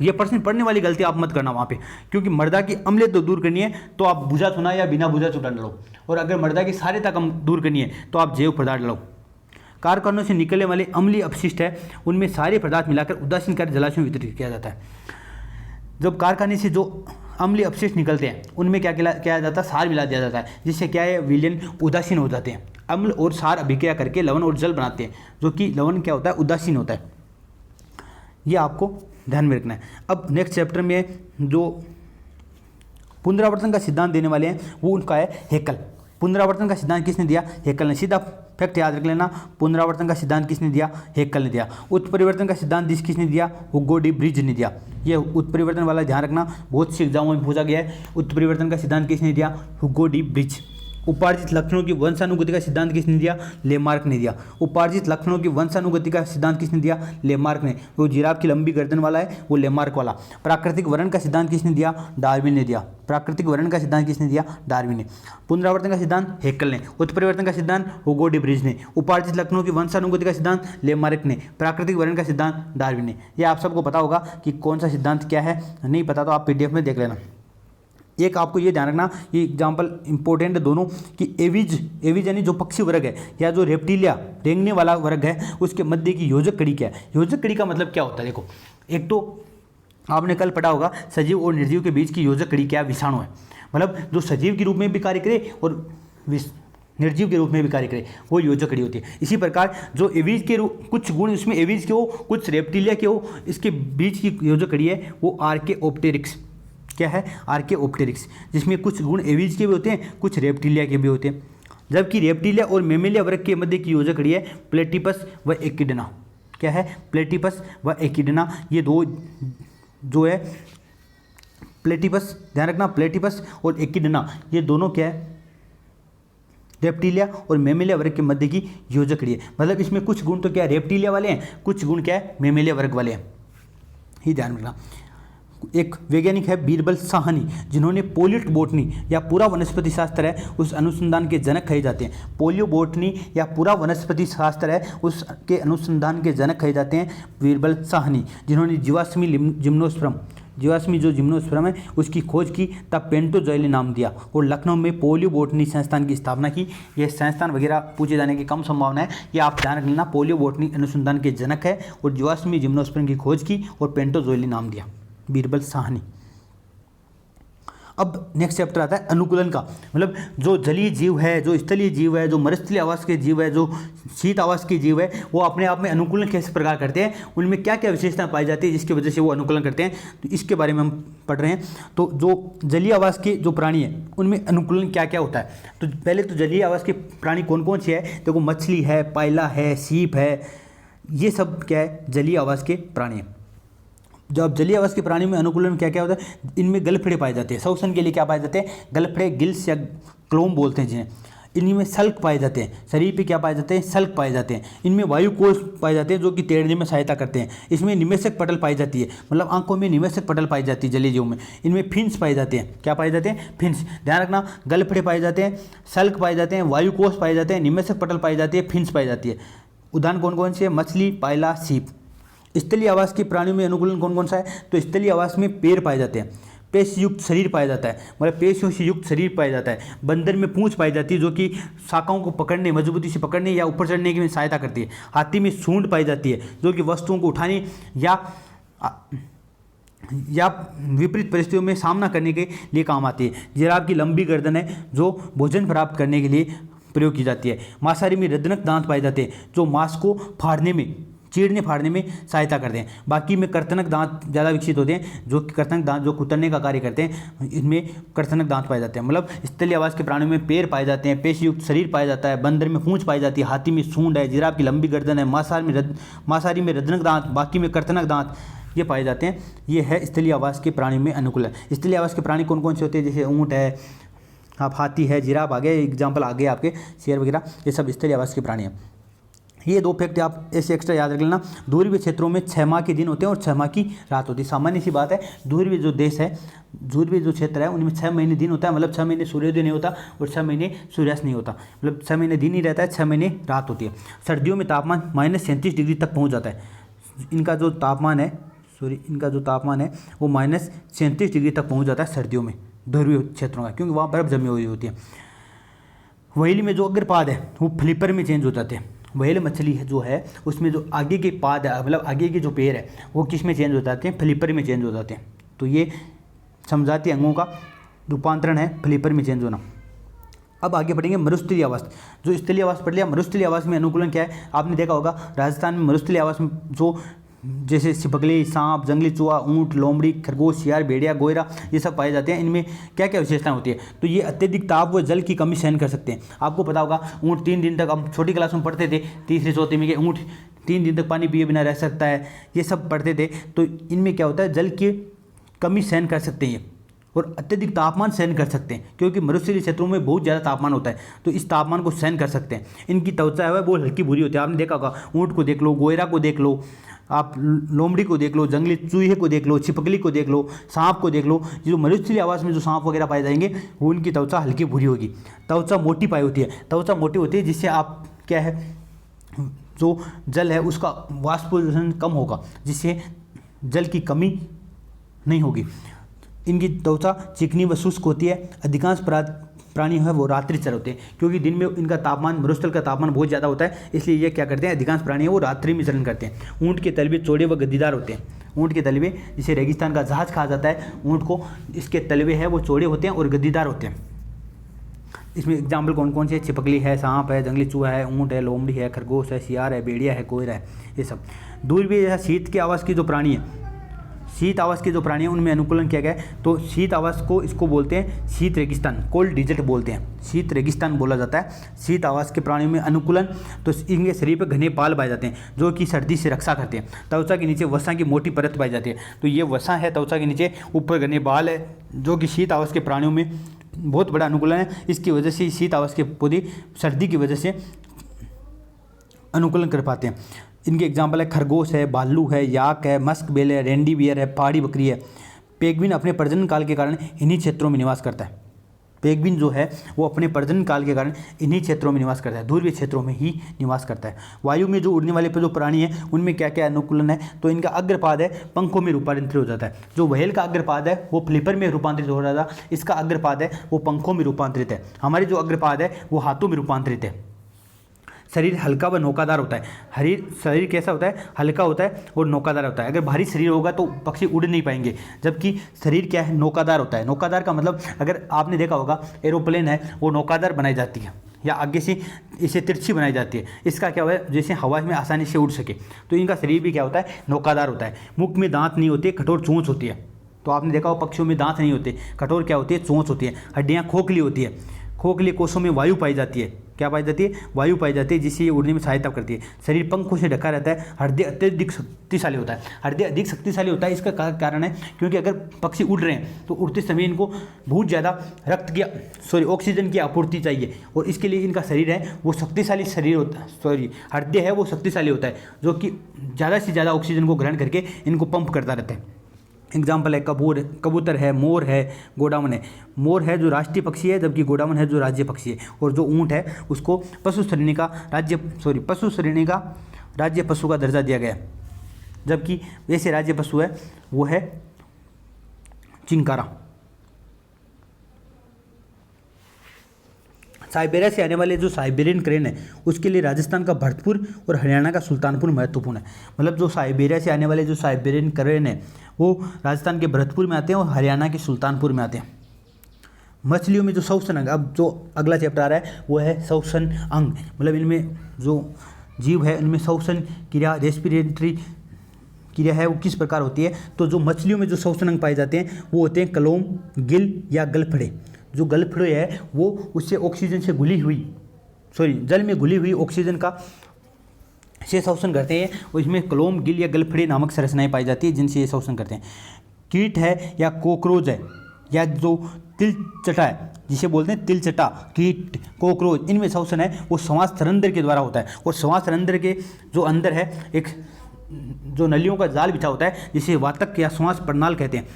ये प्रश्न पढ़ने वाली गलती आप मत करना वहाँ पे, क्योंकि मृदा की अम्लता दूर करनी है तो आप बुझा चूना या बिना बुझा चूना डालो, और अगर मृदा की क्षारीयता कम दूर करनी है तो आप जैव पदार्थ डालो। कारखानों से निकलने वाले अम्लीय अपशिष्ट है, उनमें सारे पदार्थ मिलाकर उदासीन कर जलाशयों में वितरित किया जाता है। जब कारखाने से जो अम्लीय अपशिष्ट निकलते हैं उनमें क्या किया जाता है? सार मिला दिया जाता है, जिससे क्या है? विलयन उदासीन हो जाते हैं। अम्ल और सार अभिक्रिया करके लवण और जल बनाते हैं, जो कि लवण क्या होता है? उदासीन होता है। ये आपको ध्यान में रखना है। अब नेक्स्ट चैप्टर में जो पुनरावर्तन का सिद्धांत देने वाले हैं वो उनका है हेकल। पुनरावर्तन का सिद्धांत किसने दिया? हेकल ने। सीधा फैक्ट याद रख लेना, पुनरावर्तन का सिद्धांत किसने दिया? हेकल ने दिया। उत्परिवर्तन का सिद्धांत किसने दिया? हुगो डी ब्रिज ने दिया। ये उत्परिवर्तन वाला ध्यान रखना, बहुत सी एग्जामों में पूछा गया है। उत्परिवर्तन का सिद्धांत किसने दिया? हुगो डी ब्रिज। उपार्जित लक्षणों की वंशानुगति का सिद्धांत किसने दिया? लेमार्क ने दिया। उपार्जित लक्षणों की वंशानुगति का सिद्धांत किसने दिया? लेमार्क ने। वो जिराफ की लंबी गर्दन वाला है वो लेमार्क वाला। प्राकृतिक वर्ण का सिद्धांत किसने दिया? डार्विन ने दिया। प्राकृतिक वर्ण का सिद्धांत किसने दिया? डार्विन ने। पुनरावर्तन का सिद्धांत हेकल ने। उत्परिवर्तन का सिद्धांत हुगो डी ब्रिज ने। उपार्जित लक्षणों की वंशानुगति का सिद्धांत लेमार्क ने। प्राकृतिक वर्ण का सिद्धांत डार्विन ने। ये आप सबको पता होगा कि कौन सा सिद्धांत क्या है, नहीं पता तो आप PDF में देख लेना। एक आपको ये ध्यान रखना, ये एग्जाम्पल इंपॉर्टेंट है दोनों, कि एविज यानी जो पक्षी वर्ग है या जो रेप्टिलिया रेंगने वाला वर्ग है, उसके मध्य की योजक कड़ी क्या है? योजक कड़ी का मतलब क्या होता है? देखो, एक तो आपने कल पढ़ा होगा सजीव और निर्जीव के बीच की योजक कड़ी क्या? विषाणु है। मतलब जो सजीव के रूप में भी कार्य करे और निर्जीव के रूप में भी कार्य करे, वो योजक कड़ी होती है। इसी प्रकार जो एवीज के कुछ गुण इसमें एवीज के हो, कुछ रेप्टिलिया के हो, इसके बीच की योजक कड़ी है वो आर्केओप्टेरिक्स। क्या है? आर्केओप्टेरिक्स, जिसमें कुछ गुण एवीज के भी होते हैं, कुछ रेप्टिलिया के भी होते हैं। जबकि रेप्टिलिया और मेमेलिया वर्ग के मध्य की योजक कड़ी है प्लेटिपस व एकिडना। क्या है? प्लेटिपस व एकिडना, ये दो जो है प्लेटिपस, ध्यान रखना, प्लेटिपस और एकिडना ये दोनों क्या है? रेप्टिलिया और मेमेलिया वर्ग के मध्य की योजक कड़ी है। मतलब इसमें कुछ गुण तो क्या है? रेप्टिलिया वाले हैं, कुछ गुण क्या है? मेमेलिया वर्ग वाले हैं, ही ध्यान रखना। एक वैज्ञानिक है बीरबल साहनी, जिन्होंने पोलिट बोटनी या पूरा वनस्पति शास्त्र है उस अनुसंधान के जनक कहे जाते हैं। पोलियो बोटनी या पूरा वनस्पति शास्त्र है उसके अनुसंधान के जनक कहे जाते हैं बीरबल साहनी, जिन्होंने जीवाश्मी जिम्नोस्पर्म, जीवाश्मी जो जिम्नोस्पर्म है उसकी खोज की, तब पेंटोजोइली नाम दिया और लखनऊ में पोलियो बोटनी संस्थान की स्थापना की। यह संस्थान वगैरह पूछे जाने की कम संभावना है, ये आप ध्यान रख लेना। पोलियो बोटनी अनुसंधान के जनक है और जीवाश्मी जिम्नोस्पर्म की खोज की और पेंटोजोइली नाम दिया, बीरबल साहनी। अब नेक्स्ट चैप्टर आता है अनुकूलन का। मतलब जो जलीय जीव है, जो स्थलीय जीव है, जो मरुस्थलीय आवास के जीव है, जो शीत आवास के जीव है, वो अपने आप में अनुकूलन कैसे प्रकार करते हैं, उनमें क्या क्या विशेषता पाई जाती है जिसकी वजह से वो अनुकूलन करते हैं, तो इसके बारे में हम पढ़ रहे हैं। तो जो जलीय आवास के जो प्राणी है उनमें अनुकूलन क्या क्या होता है, तो पहले तो जलीय आवास के प्राणी कौन कौन से है? देखो मछली है, पायला है, सीप है, ये सब क्या है? जलीय आवास के प्राणी हैं। जब जलीय आवास के प्राणी में अनुकूलन में क्या क्या होता है? इनमें गलफड़े पाए जाते हैं, श्वसन के लिए क्या पाए जाते हैं? गलफड़े, गिल्स या क्लोम बोलते हैं जिन्हें। इनमें सल्क पाए जाते हैं, शरीर पे क्या पाए जाते हैं? सल्क पाए जाते हैं। इनमें वायुकोश पाए जाते हैं जो कि तैरने में सहायता करते हैं। इसमें निमेषक पटल पाई जाती है, मतलब आंखों में निमेषक पटल पाई जाती है जलीय जीवों में। इनमें फिन्स पाए जाते हैं, क्या पाए जाते हैं? फिन्स, ध्यान रखना, गलफड़े पाए जाते हैं, सल्क पाए जाते हैं, वायुकोश पाए जाते हैं, निमेषक पटल पाई जाती है, फिन्स पाई जाती है। उदाहरण कौन कौन से है? मछली, पायला, सीप। स्थलीय आवास के प्राणियों में अनुकूलन कौन कौन सा है? तो स्थलीय आवास में पैर पाए जाते हैं, पेश युक्त शरीर पाया जाता है, मतलब पेशियों से युक्त शरीर पाया जाता है। बंदर में पूंछ पाई जाती है जो कि शाखाओं को पकड़ने, मजबूती से पकड़ने या ऊपर चढ़ने की सहायता करती है। हाथी में सूंड पाई जाती है जो कि वस्तुओं को उठाने या विपरीत परिस्थितियों में सामना करने के लिए काम आती है। जिराफ की लंबी गर्दन है जो भोजन प्राप्त करने के लिए प्रयोग की जाती है। मांसाहारी में रदनक दांत पाए जाते हैं जो मांस को फाड़ने में, चीरने फाड़ने में सहायता करते हैं। बाकी में कर्तनक दांत ज़्यादा विकसित होते हैं, जो कर्तनक दांत जो कुतरने का कार्य करते हैं, इनमें कर्तनक दांत पाए जाते हैं। मतलब स्थलीय आवास के प्राणियों में पैर पाए जाते हैं, पेशयुक्त शरीर पाया जाता है, बंदर में पूंछ पाई जाती है, हाथी में सूंड है, जिराफ की लंबी गर्दन है, मांसाहारी में रदनक दांत, बाकी में कर्तनक दांत, ये पाए जाते हैं। ये है स्थलीय आवास के प्राणी में अनुकूलन। स्थलीय आवास के प्राणी कौन कौन से होते हैं? जैसे ऊँट है, आप हाथी है, जिराफ आ गए, एग्जाम्पल आ गए आपके, शेर वगैरह, ये सब स्थलीय आवास के प्राणी हैं। ये दो फैक्ट आप ऐसे एक्स्ट्रा याद रख लेना। ध्रुवीय क्षेत्रों में 6 माह के दिन होते हैं और 6 माह की रात होती है। सामान्य सी बात है, ध्रुवीय जो देश है, ध्रुवीय जो क्षेत्र है, उनमें 6 महीने दिन होता है, मतलब 6 महीने सूर्योदय नहीं होता और 6 महीने सूर्यास्त नहीं होता, मतलब 6 महीने दिन ही रहता है, 6 महीने रात होती है। सर्दियों में तापमान -37 डिग्री तक पहुँच जाता है। इनका जो तापमान है, वो -37 डिग्री तक पहुँच जाता है सर्दियों में ध्रुवीय क्षेत्रों का, क्योंकि वहाँ बर्फ जमी हुई होती है। व्हेल में जो अग्रपाद है वो फ्लिपर में चेंज हो जाते हैं। व्हेल मछली है जो है उसमें जो आगे के पाद है, मतलब आगे के जो पैर है, वो किस में चेंज हो जाते हैं? फ्लिपर में चेंज हो जाते हैं। तो ये समझाती अंगों का रूपांतरण है फ्लिपर में चेंज होना। अब आगे बढ़ेंगे मरुस्थलीय आवास। जो स्थलीय आवास पढ़ लिया, मरुस्थलीय आवास में अनुकूलन क्या है? आपने देखा होगा राजस्थान में मरुस्थलीय आवास में जो जैसे छिपकली, सांप, जंगली चूहा, ऊंट, लोमड़ी, खरगोश, सियार, भेड़िया, गोयरा, ये सब पाए जाते हैं। इनमें क्या क्या विशेषताएं होती है? तो ये अत्यधिक ताप व जल की कमी सहन कर सकते हैं। आपको पता होगा ऊंट 3 दिन तक, हम छोटी क्लास में पढ़ते थे, तीसरे चौथे में, कि ऊंट 3 दिन तक पानी पिए बिना रह सकता है, ये सब पढ़ते थे। तो इनमें क्या होता है? जल की कमी सहन कर सकते हैं और अत्यधिक तापमान सहन कर सकते हैं, क्योंकि मरुस्थलीय क्षेत्रों में बहुत ज़्यादा तापमान होता है, तो इस तापमान को सहन कर सकते हैं। इनकी त्वचा है वो हल्की भूरी होती है। आपने देखा होगा, ऊँट को देख लो, गोयरा को देख लो, आप लोमड़ी को देख लो, जंगली चूहे को देख लो, छिपकली को देख लो, सांप को देख लो। जो मरुस्थलीय आवास में जो सांप वगैरह पाए जाएंगे वो उनकी त्वचा हल्की भूरी होगी। त्वचा मोटी पाई होती है, त्वचा मोटी होती है जिससे आप क्या है, जो जल है उसका वाष्पोत्सर्जन कम होगा, जिससे जल की कमी नहीं होगी। इनकी त्वचा चिकनी व शुष्क होती है। अधिकांश प्राणी है वो रात्रिचर होते हैं, क्योंकि दिन में इनका तापमान, मरुस्थल का तापमान बहुत ज़्यादा होता है, इसलिए ये क्या करते हैं? अधिकांश प्राणी है वो रात्रि में चरण करते हैं। ऊँट के तलवे चौड़े व गद्दीदार होते हैं। ऊँट के तलवे, जिसे रेगिस्तान का जहाज कहा जाता है, ऊँट को इसके तलवे है वो चौड़े होते हैं और गद्दीदार होते हैं। इसमें एग्जाम्पल कौन कौन से है? छिपकली है, सांप है, जंगली चूहा है, ऊँट है, लोमड़ी है, खरगोश है, सियार है, भेड़िया है, कोयरा है, ये सब। दूरबीन जैसा शीत के आवास की जो प्राणी है, शीत आवास के जो प्राणी हैं उनमें अनुकूलन किया गया है। तो शीत आवास को इसको बोलते हैं शीत रेगिस्तान, कोल्ड डिजर्ट बोलते हैं, शीत रेगिस्तान बोला जाता है शीत आवास के प्राणियों में अनुकूलन। तो इनके शरीर पर घने बाल पाए जाते हैं जो कि सर्दी से रक्षा करते हैं। त्वचा के नीचे वसा की मोटी परत पाई जाती है, तो ये वसा है त्वचा के नीचे, ऊपर घने बाल है, जो कि शीत आवास के प्राणियों में बहुत बड़ा अनुकूलन है। इसकी वजह से शीत आवास के पौधे सर्दी की वजह से अनुकूलन कर पाते हैं। इनके एग्जाम्पल है खरगोश है, भालू है, याक है, मस्क बेल है, रेंडी बियर है, पहाड़ी बकरी है। पेंगुइन अपने प्रजनन काल के कारण इन्हीं क्षेत्रों में निवास करता है। पेंगुइन जो है वो अपने प्रजनन काल के कारण इन्हीं क्षेत्रों में निवास करता है, ध्रुवीय क्षेत्रों में ही निवास करता है। वायु में जो उड़ने वाले जो प्राणी है उनमें क्या क्या अनुकूलन है? तो इनका अग्रपाद है पंखों में रूपांतरित हो जाता है। जो व्हेल का अग्रपाद है वो फ्लिपर में रूपांतरित हो रहा था, इसका अग्रपाद है वो पंखों में रूपांतरित है। हमारे जो अग्रपाद है वो हाथों में रूपांतरित है। शरीर हल्का व नौकादार होता है। शरीर कैसा होता है? हल्का होता है और नौकादार होता है। अगर भारी शरीर होगा तो पक्षी उड़ नहीं पाएंगे, जबकि शरीर क्या है? नौकादार होता है। नौकादार का मतलब अगर आपने देखा होगा एरोप्लेन है वो नौकादार बनाई जाती है या आगे से इसे तिरछी बनाई जाती है। इसका क्या है? जैसे हवा में आसानी से उड़ सके। तो इनका शरीर भी क्या होता है? नौकादार होता है। मुख में दांत नहीं होते, कठोर चोंच होती है। तो आपने देखा हो पक्षियों में दांत नहीं होते, कठोर क्या होती है? चोंच होती है। हड्डियाँ खोखली होती है। खोखली कोषों में वायु पाई जाती है। क्या पाई जाती है? वायु पाई जाती है, जिससे ये उड़ने में सहायता करती है। शरीर पंखों से ढका रहता है। हृदय अत्यधिक शक्तिशाली होता है। हृदय अधिक शक्तिशाली होता है, इसका कारण है क्योंकि अगर पक्षी उड़ रहे हैं तो उड़ते समय इनको बहुत ज़्यादा ऑक्सीजन की आपूर्ति चाहिए, और इसके लिए इनका शरीर है वो शक्तिशाली शरीर होता है। हृदय है वो शक्तिशाली होता है, जो कि ज़्यादा से ज़्यादा ऑक्सीजन को ग्रहण करके इनको पंप करता रहता है। एग्जाम्पल है कबूतर है, मोर है, गोडावन है। मोर है जो राष्ट्रीय पक्षी है, जबकि गोडावन है जो राज्य पक्षी है। और जो ऊँट है उसको पशु श्रेणी का राज्य पशु का दर्जा दिया गया है, जबकि वैसे राज्य पशु है वो है चिंकारा। साइबेरिया से आने वाले जो साइबेरियन क्रेन है उसके लिए राजस्थान का भरतपुर और हरियाणा का सुल्तानपुर महत्वपूर्ण है। मतलब जो साइबेरिया से आने वाले जो साइबेरियन क्रेन है वो राजस्थान के भरतपुर में आते हैं और हरियाणा के सुल्तानपुर में आते हैं। मछलियों में जो श्वसन अंग, अब जो अगला चैप्टर आ रहा है वो है श्वसन अंग। मतलब इनमें जो जीव है उनमें श्वसन क्रिया, रेस्पिरेटरी क्रिया है वो किस प्रकार होती है? तो जो मछलियों में जो श्वसन अंग पाए जाते हैं वो होते हैं कलोम, गिल या गलफड़े। जो गलफड़े है वो उससे ऑक्सीजन से जल में घुली हुई ऑक्सीजन का से श्वसन करते हैं, और इसमें कलोम, गिल या गलफड़े नामक संरचनाएं पाई जाती है जिनसे ये श्वसन करते हैं। कीट है या कॉकरोच है या जो तिलचटा है, जिसे बोलते हैं तिलचटा, कीट, कॉकरोच, इनमें श्वसन है वो श्वास तरंत्र के द्वारा होता है। और श्वास तरंत्र के जो अंदर है एक जो नलियों का जाल बिछा होता है जिसे वातक या श्वास प्रणाल कहते हैं,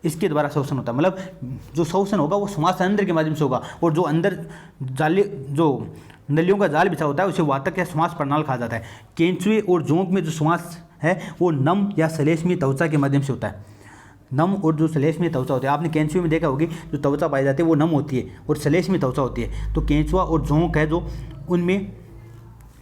इसके द्वारा श्वसन होता है। मतलब जो श्वसन होगा वो श्वास तरंत्र के माध्यम से होगा, और जो अंदर जो नलियों का जाल बिछा होता है उसे वातक या श्वास प्रणाल कहा जाता है। केंचुए और जोंक में जो श्वास है वो नम या श्लेष्मीय त्वचा के माध्यम से होता है। नम और जो श्लेष्मीय त्वचा होती है, आपने केंचुए में देखा होगी जो त्वचा पाई जाती है वो नम होती है और श्लेष्मीय त्वचा होती है। तो केंचुआ और जोंक है जो उनमें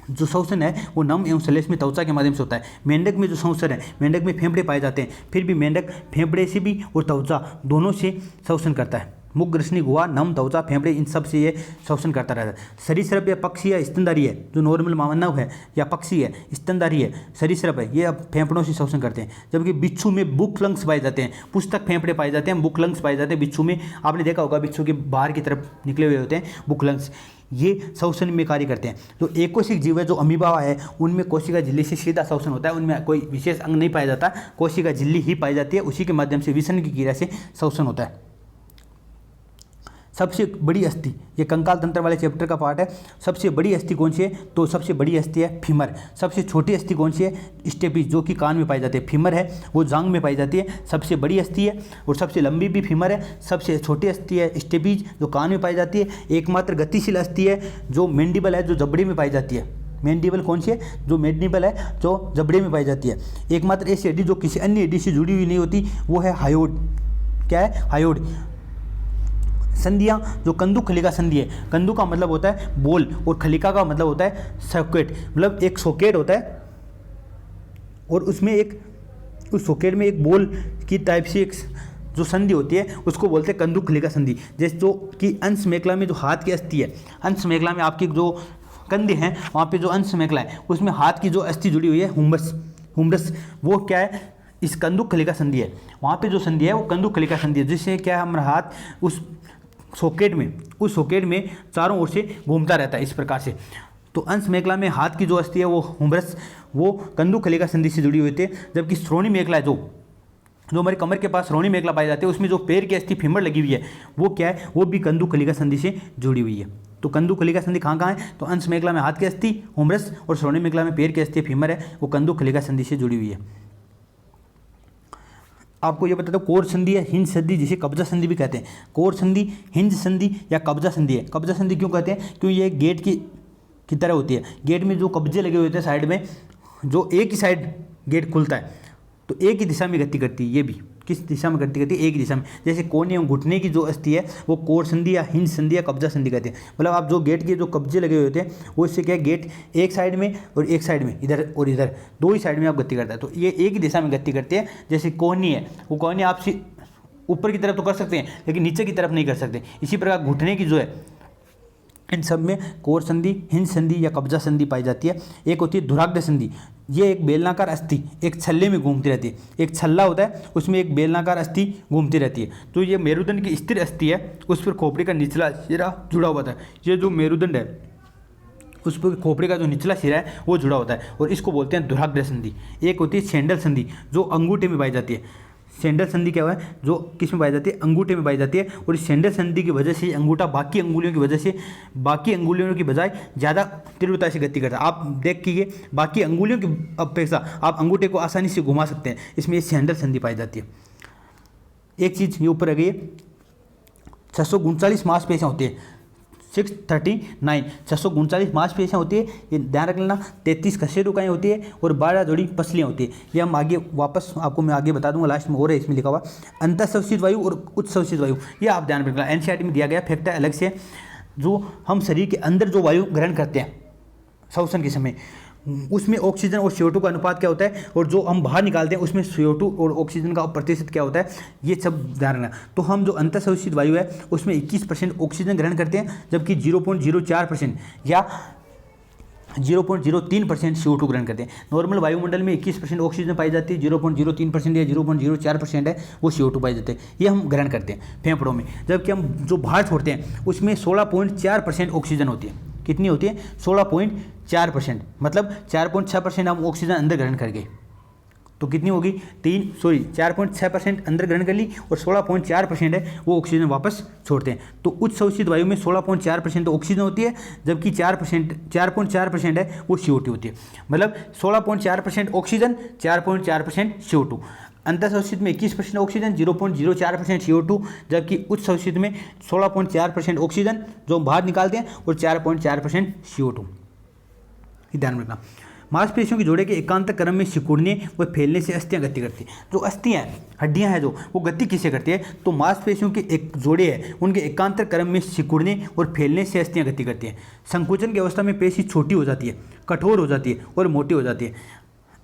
जो श्वसन है वो नम एवं श्लेष्मीय त्वचा के माध्यम से होता है। मेंढक में जो श्वसन है, मेंढक में फेफड़े पाए जाते हैं, फिर भी मेंढक फेफड़े से भी और त्वचा दोनों से श्वसन करता है। मुख, ग्रसनी, गुहा, नम, त्वचा, फेफड़े, इन सब से ये श्वसन करता रहता है। सरीसृप या पक्षी या स्तनधारी है, जो नॉर्मल मानव है या पक्षी है, स्तनधारी है, सरीसृप है, ये अब फेफड़ों से श्वसन करते हैं। जबकि बिच्छू में बुक लंग्स पाए जाते हैं, पुस्तक फेफड़े पाए जाते हैं, बुक लंग्स पाए जाते हैं बिच्छू में। आपने देखा होगा बिच्छू के बाहर की तरफ निकले हुए होते हैं बुक लंग्स, ये श्वसन में कार्य करते हैं। जो एकोशिक जीव है, जो अमीबा है, उनमें कोशिका झिल्ली से सीधा श्वसन होता है, उनमें कोई विशेष अंग नहीं पाया जाता, कोशिका झिल्ली ही पाई जाती है, उसी के माध्यम से विसन की क्रिया से श्वसन होता है। सबसे बड़ी अस्थि, ये कंकाल तंत्र वाले चैप्टर का पार्ट है। सबसे बड़ी अस्थि कौन सी है? तो सबसे बड़ी अस्थि है फीमर। सबसे छोटी अस्थि कौन सी है? स्टेपिस, जो कि कान में पाई जाती है। फीमर है वो जांग में पाई जाती है, सबसे बड़ी अस्थि है। और सबसे लंबी भी फीमर है। सबसे छोटी अस्थि है स्टेपिस, जो कान में पाई जाती है। एकमात्र गतिशील अस्थि है जो मैंडिबल है, जो जबड़े में पाई जाती है। मैंडिबल कौन सी है? जो मैंडिबल है जो जबड़े में पाई जाती है। एकमात्र ऐसी हड्डी जो किसी अन्य हड्डी से जुड़ी हुई नहीं होती वो है हायोड। क्या है? हायोड। संधियाँ, जो कंदुक खलिका संधि है, कंदु का मतलब होता है बोल और खलिका का मतलब होता है सॉकेट। मतलब एक सॉकेट होता है और उसमें उस सॉकेट में एक बोल की टाइप से एक जो संधि होती है उसको बोलते हैं कंदुक खलिका संधि। जैसे जो कि अंश मेखला में जो हाथ की अस्थि है, अंश मेखला में आपकी जो कंधे हैं वहाँ पे जो अंश मेखला है उसमें हाथ की जो अस्थि जुड़ी हुई है हुमरस, वो क्या है, इस कंदुक खलिका संधि है। वहाँ पे जो संधि है वो कंदुक खलिका संधि है, जिससे क्या है हमारा हाथ उस सॉकेट में चारों ओर से घूमता रहता है इस प्रकार से। तो अंश मेखला में हाथ की जो अस्थि है वो हुमरस, वो कंदुक खलिका संधि से जुड़ी हुई थी। जबकि श्रोणी मेखला है जो हमारे कमर के पास श्रोणी मेखला पाई जाती है, उसमें जो पैर की अस्थि फीमर लगी हुई है वो क्या है, वो भी कंदुक खलिका संधि से जुड़ी हुई है। तो कंदुक खलिका संधि कहाँ है, तो अंश मेखला में हाथ की अस्थि हुमरस और श्रोणी मेखला में पैर की अस्थि फीमर है, वो कंदुक खलिका संधि से जुड़ी हुई है। आपको ये बताता हूँ कोर संधि है, हिंज संधि, जिसे कब्जा संधि भी कहते हैं। कोर संधि, हिंज संधि या कब्जा संधि है। कब्जा संधि क्यों कहते हैं, क्योंकि ये गेट की तरह होती है। गेट में जो कब्जे लगे हुए होते हैं साइड में, जो एक ही साइड गेट खुलता है तो एक ही दिशा में गति करती है। ये भी किस दिशा में गति करती है, एक ही दिशा में। जैसे कोहनी एवं घुटने की जो अस्थि है वो कोर संधि या हिंज संधि या कब्जा संधि कहते हैं। मतलब आप जो गेट के जो कब्जे लगे हुए होते हैं वो इससे क्या है, गेट एक साइड में और एक साइड में, इधर और इधर, दो ही साइड में आप गति करता है, तो ये एक ही दिशा में गति करती है। जैसे कोहनी है, वो कोहनी आप ऊपर की तरफ तो कर सकते हैं लेकिन नीचे की तरफ नहीं कर सकते। इसी प्रकार घुटने की जो है, इन सब में कोर संधि, हिंज संधि या कब्जा संधि पाई जाती है। एक होती है धुराग्र संधि, ये एक बेलनाकार अस्थि एक छल्ले में घूमती रहती है। एक छल्ला होता है उसमें एक बेलनाकार अस्थि घूमती रहती है। तो ये मेरुदंड की स्थिर अस्थि है, उस पर खोपड़ी का निचला सिरा जुड़ा हुआ था। ये जो मेरुदंड है उस पर खोपड़ी का जो निचला सिरा है वो जुड़ा होता है और इसको बोलते हैं धुराग्र संधि। एक होती है सैंडल संधि जो अंगूठे में पाई जाती है। सैंडल संधि क्या है, जो किस में पाई जाती है, अंगूठे में पाई जाती है। और इस सैंडल संधि की वजह से अंगूठा बाकी अंगुलियों की बजाय ज़्यादा तीव्रता से गति करता है। आप देखिए बाकी अंगुलियों की अपेक्षा आप अंगूठे को आसानी से घुमा सकते हैं, इसमें ये सैंडल संधि पाई जाती है। एक चीज़ ये ऊपर आ गई है, 639 मांसपेशियाँ होती है, 639 मांसपेशियाँ होती है, ये ध्यान रख लेना। 33 कशेरुकाएँ होती है और 12 जोड़ी पसलियाँ होती है। ये हम आगे वापस आपको मैं आगे बता दूंगा, लास्ट में और है इसमें लिखा हुआ अंतःश्वसित वायु और उच्चश्वसित वायु, ये आप ध्यान रखना। एनसीईआरटी में दिया गया फैक्ट है अलग से, जो हम शरीर के अंदर जो वायु ग्रहण करते हैं श्वसन के समय, उसमें ऑक्सीजन और CO2 का अनुपात क्या होता है, और जो हम बाहर निकालते हैं उसमें CO2 और ऑक्सीजन का प्रतिशत क्या होता है, ये सब ध्यान रखना। तो हम जो अंतःश्वसित वायु है उसमें 21% ऑक्सीजन ग्रहण करते हैं, जबकि 0.04% या 0.03% CO2 ग्रहण करते हैं। नॉर्मल वायुमंडल में 21% ऑक्सीजन पाई जाती है, 0.03% या 0.04% है वो CO2 पाई जाते हैं, ये हम ग्रहण करते हैं फेफड़ों में। जबकि हम जो बाहर छोड़ते हैं उसमें 16.4% ऑक्सीजन होती है। कितनी होती है, 16.4%, मतलब 4.6% हम ऑक्सीजन अंदर ग्रहण कर गए, तो कितनी होगी 4.6% अंदर ग्रहण कर ली और 16.4% है वो ऑक्सीजन वापस छोड़ते हैं। तो उच्च शोषित वायु में 16.4% ऑक्सीजन होती है, जबकि 4.4% है वो CO2 होती है। मतलब 16.4% ऑक्सीजन, 4.4% CO2। अंतःश्वसित में 21% ऑक्सीजन, 0.04% CO2, जबकि उच्च शोषित में 16.4% ऑक्सीजन जो हम बाहर निकालते हैं और 4.4% CO2। ध्यान रखना। मांसपेशियों के जोड़े के एकांत क्रम में सिकुड़ने व फैलने से अस्थियां गति करती है। जो अस्थियां हड्डियां हैं जो वो गति किससे करती है, तो मांसपेशियों के एक जोड़े हैं उनके एकांत क्रम में सिकुड़ने और फैलने से अस्थियां गति करती हैं। संकुचन की अवस्था में पेशी छोटी हो जाती है, कठोर हो जाती है और मोटी हो जाती है।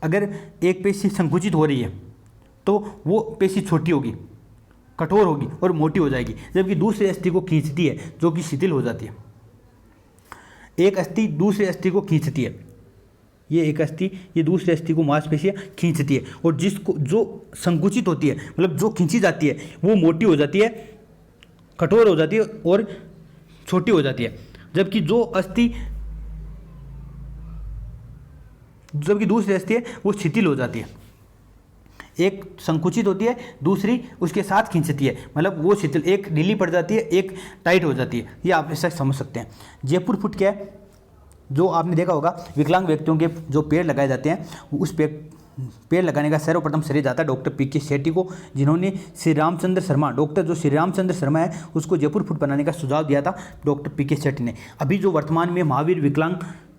अगर एक पेशी संकुचित हो रही है तो वो पेशी छोटी होगी, कठोर होगी और मोटी हो जाएगी, जबकि दूसरी अस्थि को खींचती है जो कि शिथिल हो जाती है। एक अस्थि दूसरी अस्थि को खींचती है, ये एक अस्थि ये दूसरी अस्थि को मांसपेशियाँ खींचती है, और जिसको जो संकुचित होती है मतलब जो खींची जाती है वो मोटी हो जाती है, कठोर हो जाती है और छोटी हो जाती है, जबकि दूसरी अस्थि है वो शिथिल हो जाती है। एक संकुचित होती है, दूसरी उसके साथ खींचती है, मतलब वो शिथिल, एक ढीली पड़ जाती है, एक टाइट हो जाती है। ये आप ऐसा समझ सकते हैं। जयपुर फुट क्या है, जो आपने देखा होगा विकलांग व्यक्तियों के जो पेड़ लगाए जाते हैं, उस पेड़ लगाने का सर्वप्रथम श्रेय जाता है डॉक्टर PK सेठी को, जिन्होंने डॉक्टर श्री रामचंद्र शर्मा है उसको जयपुर फुट बनाने का सुझाव दिया था डॉक्टर PK सेठी ने। अभी जो वर्तमान में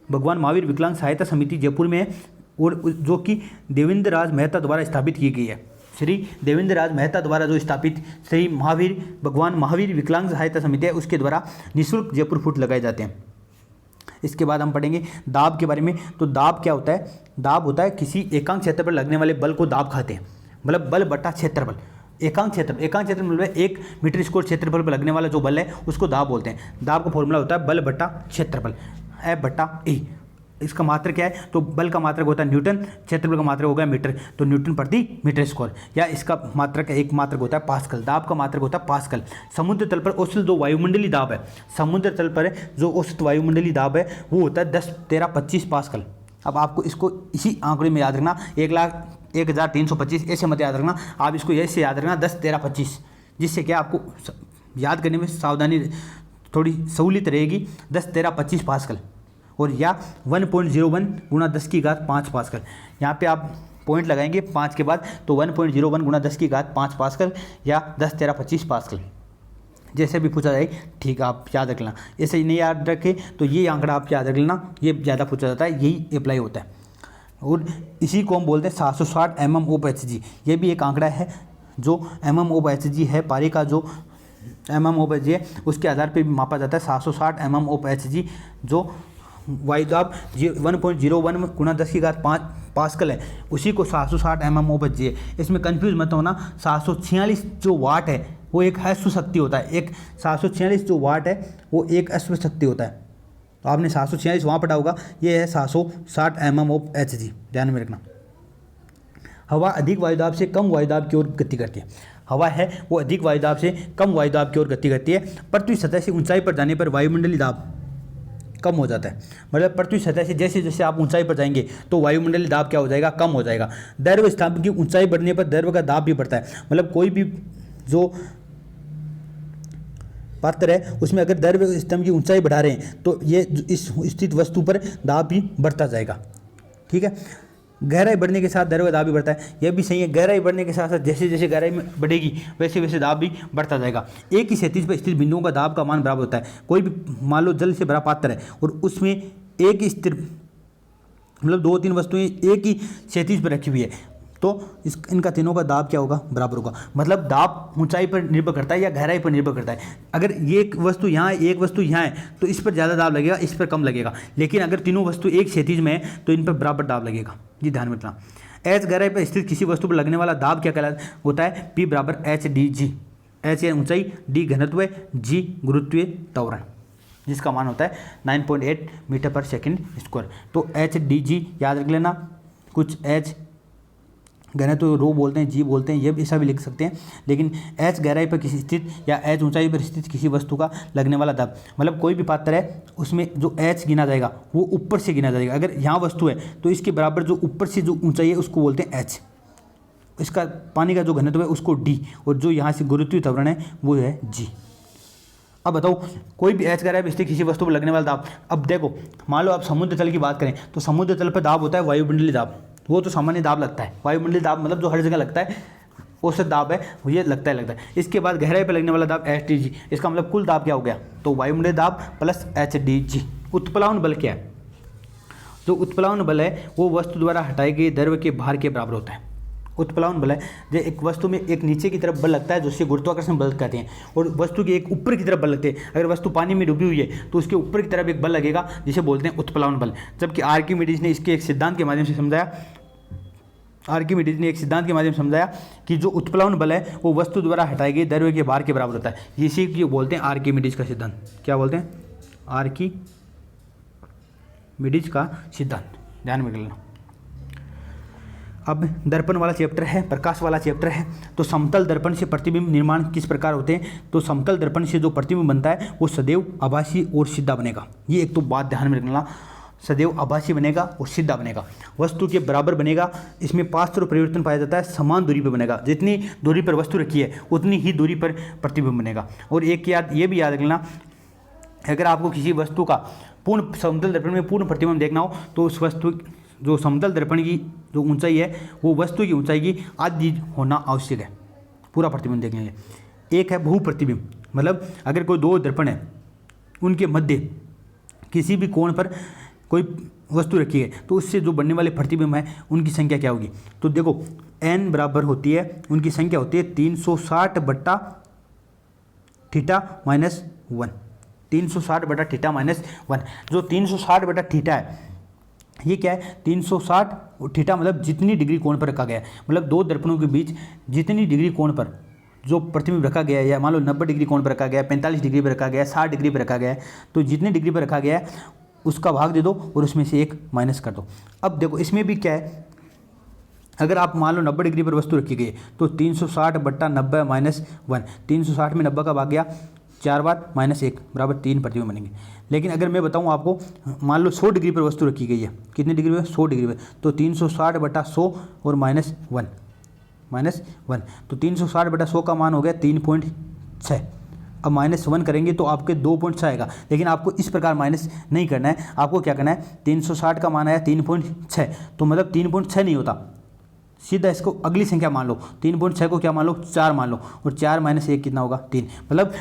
भगवान महावीर विकलांग सहायता समिति जयपुर में है, और जो कि देवेंद्र राज मेहता द्वारा स्थापित की गई है। श्री देवेंद्र राज मेहता द्वारा जो स्थापित भगवान महावीर विकलांग सहायता समिति है, उसके द्वारा निःशुल्क जयपुर फुट लगाए जाते हैं। इसके बाद हम पढ़ेंगे दाब के बारे में। तो दाब क्या होता है, दाब होता है किसी एकांक क्षेत्र पर लगने वाले बल को दाब कहते हैं, मतलब बल बटा क्षेत्रफल। एकांक क्षेत्र मतलब 1 मीटर स्क्वायर क्षेत्रफल पर लगने वाला जो बल है उसको दाब बोलते हैं। दाब का फॉर्मूला होता है बल बटा क्षेत्रफल, F बटा E। इसका मात्रक क्या है, तो बल का मात्रक होता है न्यूटन, क्षेत्रफल का मात्रक होगा मीटर, तो न्यूटन प्रति मीटर स्क्वायर, या इसका मात्रक एक मात्रक होता है पास्कल। दाब का मात्रक होता है पास्कल। समुद्र तल पर औसत जो वायुमंडलीय दाब है, समुद्र तल पर जो औसत वायुमंडलीय दाब है वो होता है 10, 13, 25 पास्कल। अब आपको इसको इसी आंकड़े में याद रखना, 1,01,325 ऐसे मत याद रखना, आप इसको ऐसे याद रखना 10, 13, 25, जिससे क्या आपको याद करने में सावधानी थोड़ी सहूलियत रहेगी। 10, 13, 25 पास्कल, और या 1.01 गुणा 10 की घात 5 पास्कल। यहाँ पे आप पॉइंट लगाएंगे 5 के बाद, तो 1.01 गुणा 10 की घात 5 पास्कल या 10, 13, 25 पास्कल, जैसे भी पूछा जाए ठीक आप याद रख लेना। ऐसे ही नहीं याद रखे तो ये आंकड़ा आप याद रख लेना, ये ज़्यादा पूछा जाता है, यही अप्लाई होता है। और इसी को हम बोलते हैं 760 mm/Hg। ये भी एक आंकड़ा है जो mm/Hg है, पारी का जो mm/Hg है उसके आधार पर भी मापा जाता है 760 mm/Hg, जो वायुदाब 1.01 गुणा 10 की घात 5 पास्कल है, उसी को 760 mm/Hg है। इसमें कंफ्यूज मत होना, 746 जो वाट है वो एक अश्व शक्ति होता है, एक 746 जो वाट है वो एक अश्व शक्ति होता है। तो आपने 746 वहाँ पढ़ा होगा, ये है 760 mm/Hg, ध्यान में रखना। हवा अधिक वायुदाब से कम वायुदाब की ओर गति करती है। हवा है वो अधिक वायुदाब से कम वायुदाब की ओर गति करती है। पृथ्वी सतह से ऊंचाई पर जाने पर वायुमंडलीय दाब कम हो जाता है, मतलब पृथ्वी सतह से जैसे जैसे आप ऊंचाई पर जाएंगे तो वायुमंडलीय दाब क्या हो जाएगा, कम हो जाएगा। दैर्घ्य स्तंभ की ऊंचाई बढ़ने पर दैर्घ्य का दाब भी बढ़ता है, मतलब कोई भी जो पात्र है उसमें अगर दैर्घ्य स्तंभ की ऊंचाई बढ़ा रहे हैं तो ये इस स्थित वस्तु पर दाब भी बढ़ता जाएगा। ठीक है, गहराई बढ़ने के साथ दैर्घ्य दाब भी बढ़ता है, यह भी सही है। गहराई बढ़ने के साथ साथ जैसे जैसे गहराई में बढ़ेगी वैसे वैसे दाब भी बढ़ता जाएगा। एक ही क्षैतिज पर स्थित बिंदुओं का दाब का मान बराबर होता है। कोई भी मान लो जल से भरा पात्र है और उसमें एक ही स्थिर, मतलब 2-3 वस्तुएं एक ही क्षैतिज पर रखी हुई है, तो इनका तीनों का दाब क्या होगा, बराबर होगा। मतलब दाब ऊंचाई पर निर्भर करता है या गहराई पर निर्भर करता है। अगर ये एक वस्तु यहाँ है, एक वस्तु यहाँ है, तो इस पर ज़्यादा दाब लगेगा, इस पर कम लगेगा। लेकिन अगर तीनों वस्तु एक क्षैतिज में है तो इन पर बराबर दाब लगेगा, ये ध्यान में रखना। एच गहराई पर स्थित किसी वस्तु पर लगने वाला दाब क्या कहलाता होता है, P बराबर HdG। एच या ऊंचाई, D घनत्व, G गुरुत्वीय त्वरण, जिसका मान होता है 9.8 मीटर पर सेकंड स्क्वायर। तो HdG याद रख लेना। कुछ H घनत्व रो बोलते हैं, G बोलते हैं, ये भी ऐसा भी लिख सकते हैं। लेकिन H गहराई पर किसी स्थित या H ऊंचाई पर स्थित किसी वस्तु का लगने वाला दाब, मतलब कोई भी पात्र है उसमें जो H गिना जाएगा वो ऊपर से गिना जाएगा। अगर यहाँ वस्तु है तो इसके बराबर जो ऊपर से जो ऊंचाई है उसको बोलते हैं H। इसका पानी का जो घनत्व है उसको D, और जो यहाँ से गुरुत्वीय त्वरण है वो है G। अब बताओ, कोई भी H गहराई पर स्थित किसी वस्तु पर लगने वाला दाब। अब देखो, मान लो आप समुद्र तल की बात करें तो समुद्र तल पर दाब होता है वायुमंडलीय दाब, वो तो सामान्य दाब लगता है। वायुमंडलीय दाब मतलब जो हर जगह लगता है, औसत दाब है, ये लगता है। इसके बाद गहराई पर लगने वाला दाब HdG। इसका मतलब कुल दाब क्या हो गया, तो वायुमंडलीय दाब प्लस HdG। उत्प्लावन बल क्या है, जो उत्प्लावन बल है वो वस्तु द्वारा हटाए गए द्रव्य के भार के बराबर होता है। उत्प्लावन बल है जो एक वस्तु में एक नीचे की तरफ बल लगता है, जिससे गुरुत्वाकर्षण बल कहते हैं, और वस्तु की एक ऊपर की तरफ बल लगते हैं। अगर वस्तु पानी में डूबी हुई है तो उसके ऊपर की तरफ एक बल लगेगा जिसे बोलते हैं उत्प्लावन बल। जबकि आर्किमिडीज ने इसके एक सिद्धांत के माध्यम से समझाया, आर्किमिडीज ने एक सिद्धांत के माध्यम से समझाया कि जो उत्प्लावन बल है वो वस्तु द्वारा हटाए गए द्रव्य के भार के बराबर होता है। इसी को बोलते हैं आर्किमिडीज का सिद्धांत। क्या बोलते हैं, आर्किमिडीज का सिद्धांत, ध्यान में रखना। अब दर्पण वाला चैप्टर है, प्रकाश वाला चैप्टर है। तो समतल दर्पण से प्रतिबिंब निर्माण किस प्रकार होते हैं, तो समतल दर्पण से जो प्रतिबिंब बनता है वो सदैव आभासी और सीधा बनेगा। ये एक तो बात ध्यान में रखना, सदैव आभासी बनेगा और सीधा बनेगा, वस्तु के बराबर बनेगा। इसमें 5 तरह परिवर्तन पाया जाता है, समान दूरी पर बनेगा, जितनी दूरी पर वस्तु रखी है उतनी ही दूरी पर प्रतिबिंब बनेगा। और एक ये भी याद रखना, अगर आपको किसी वस्तु का पूर्ण समतल दर्पण में पूर्ण प्रतिबिंब देखना हो तो उस वस्तु जो समतल दर्पण की जो ऊंचाई है वो वस्तु की ऊंचाई की आधी होना आवश्यक है पूरा प्रतिबिंब देखने के लिए। एक है बहु प्रतिबिंब, मतलब अगर कोई 2 दर्पण है उनके मध्य किसी भी कोण पर कोई वस्तु रखी है तो उससे जो बनने वाले प्रतिबिंब है उनकी संख्या क्या होगी, तो देखो n बराबर होती है, उनकी संख्या होती है 360 बट्टा थीटा माइनस 1। 360 बटा थीटा माइनस 1। जो 360 बटा थीटा है ये क्या है, 360 थीटा मतलब जितनी डिग्री कोण पर रखा गया है, मतलब 2 दर्पणों के बीच जितनी डिग्री कोण पर जो प्रतिबिंब रखा गया है, या मान लो 90 डिग्री कोण पर रखा गया है, 45 डिग्री पर रखा गया है, 60 डिग्री पर रखा गया है, तो जितने डिग्री पर रखा गया है उसका भाग दे दो और उसमें से एक माइनस कर दो। अब देखो इसमें भी क्या है, अगर आप मान लो 90 डिग्री पर वस्तु रखी गई है तो 360 बट्टा 90 माइनस 1, 360 में 90 का भाग गया 4 बार माइनस 1 बराबर 3 प्रतिबिंब बनेंगे। लेकिन अगर मैं बताऊं आपको, मान लो 100 डिग्री पर वस्तु रखी गई है, कितनी डिग्री पर? 100 डिग्री पर, तो 360 बटा 100 और माइनस 1 तो 360 बटा 100 का मान हो गया 3.6। अब माइनस 1 करेंगे तो आपके 2.6 आएगा, लेकिन आपको इस प्रकार माइनस नहीं करना है। आपको क्या करना है, 360 का मान आया 3.6, तो मतलब 3.6 नहीं होता, सीधा इसको अगली संख्या मान लो, 3.6 को क्या मान लो, 4 मान लो, और 4 माइनस 1 कितना होगा, 3। मतलब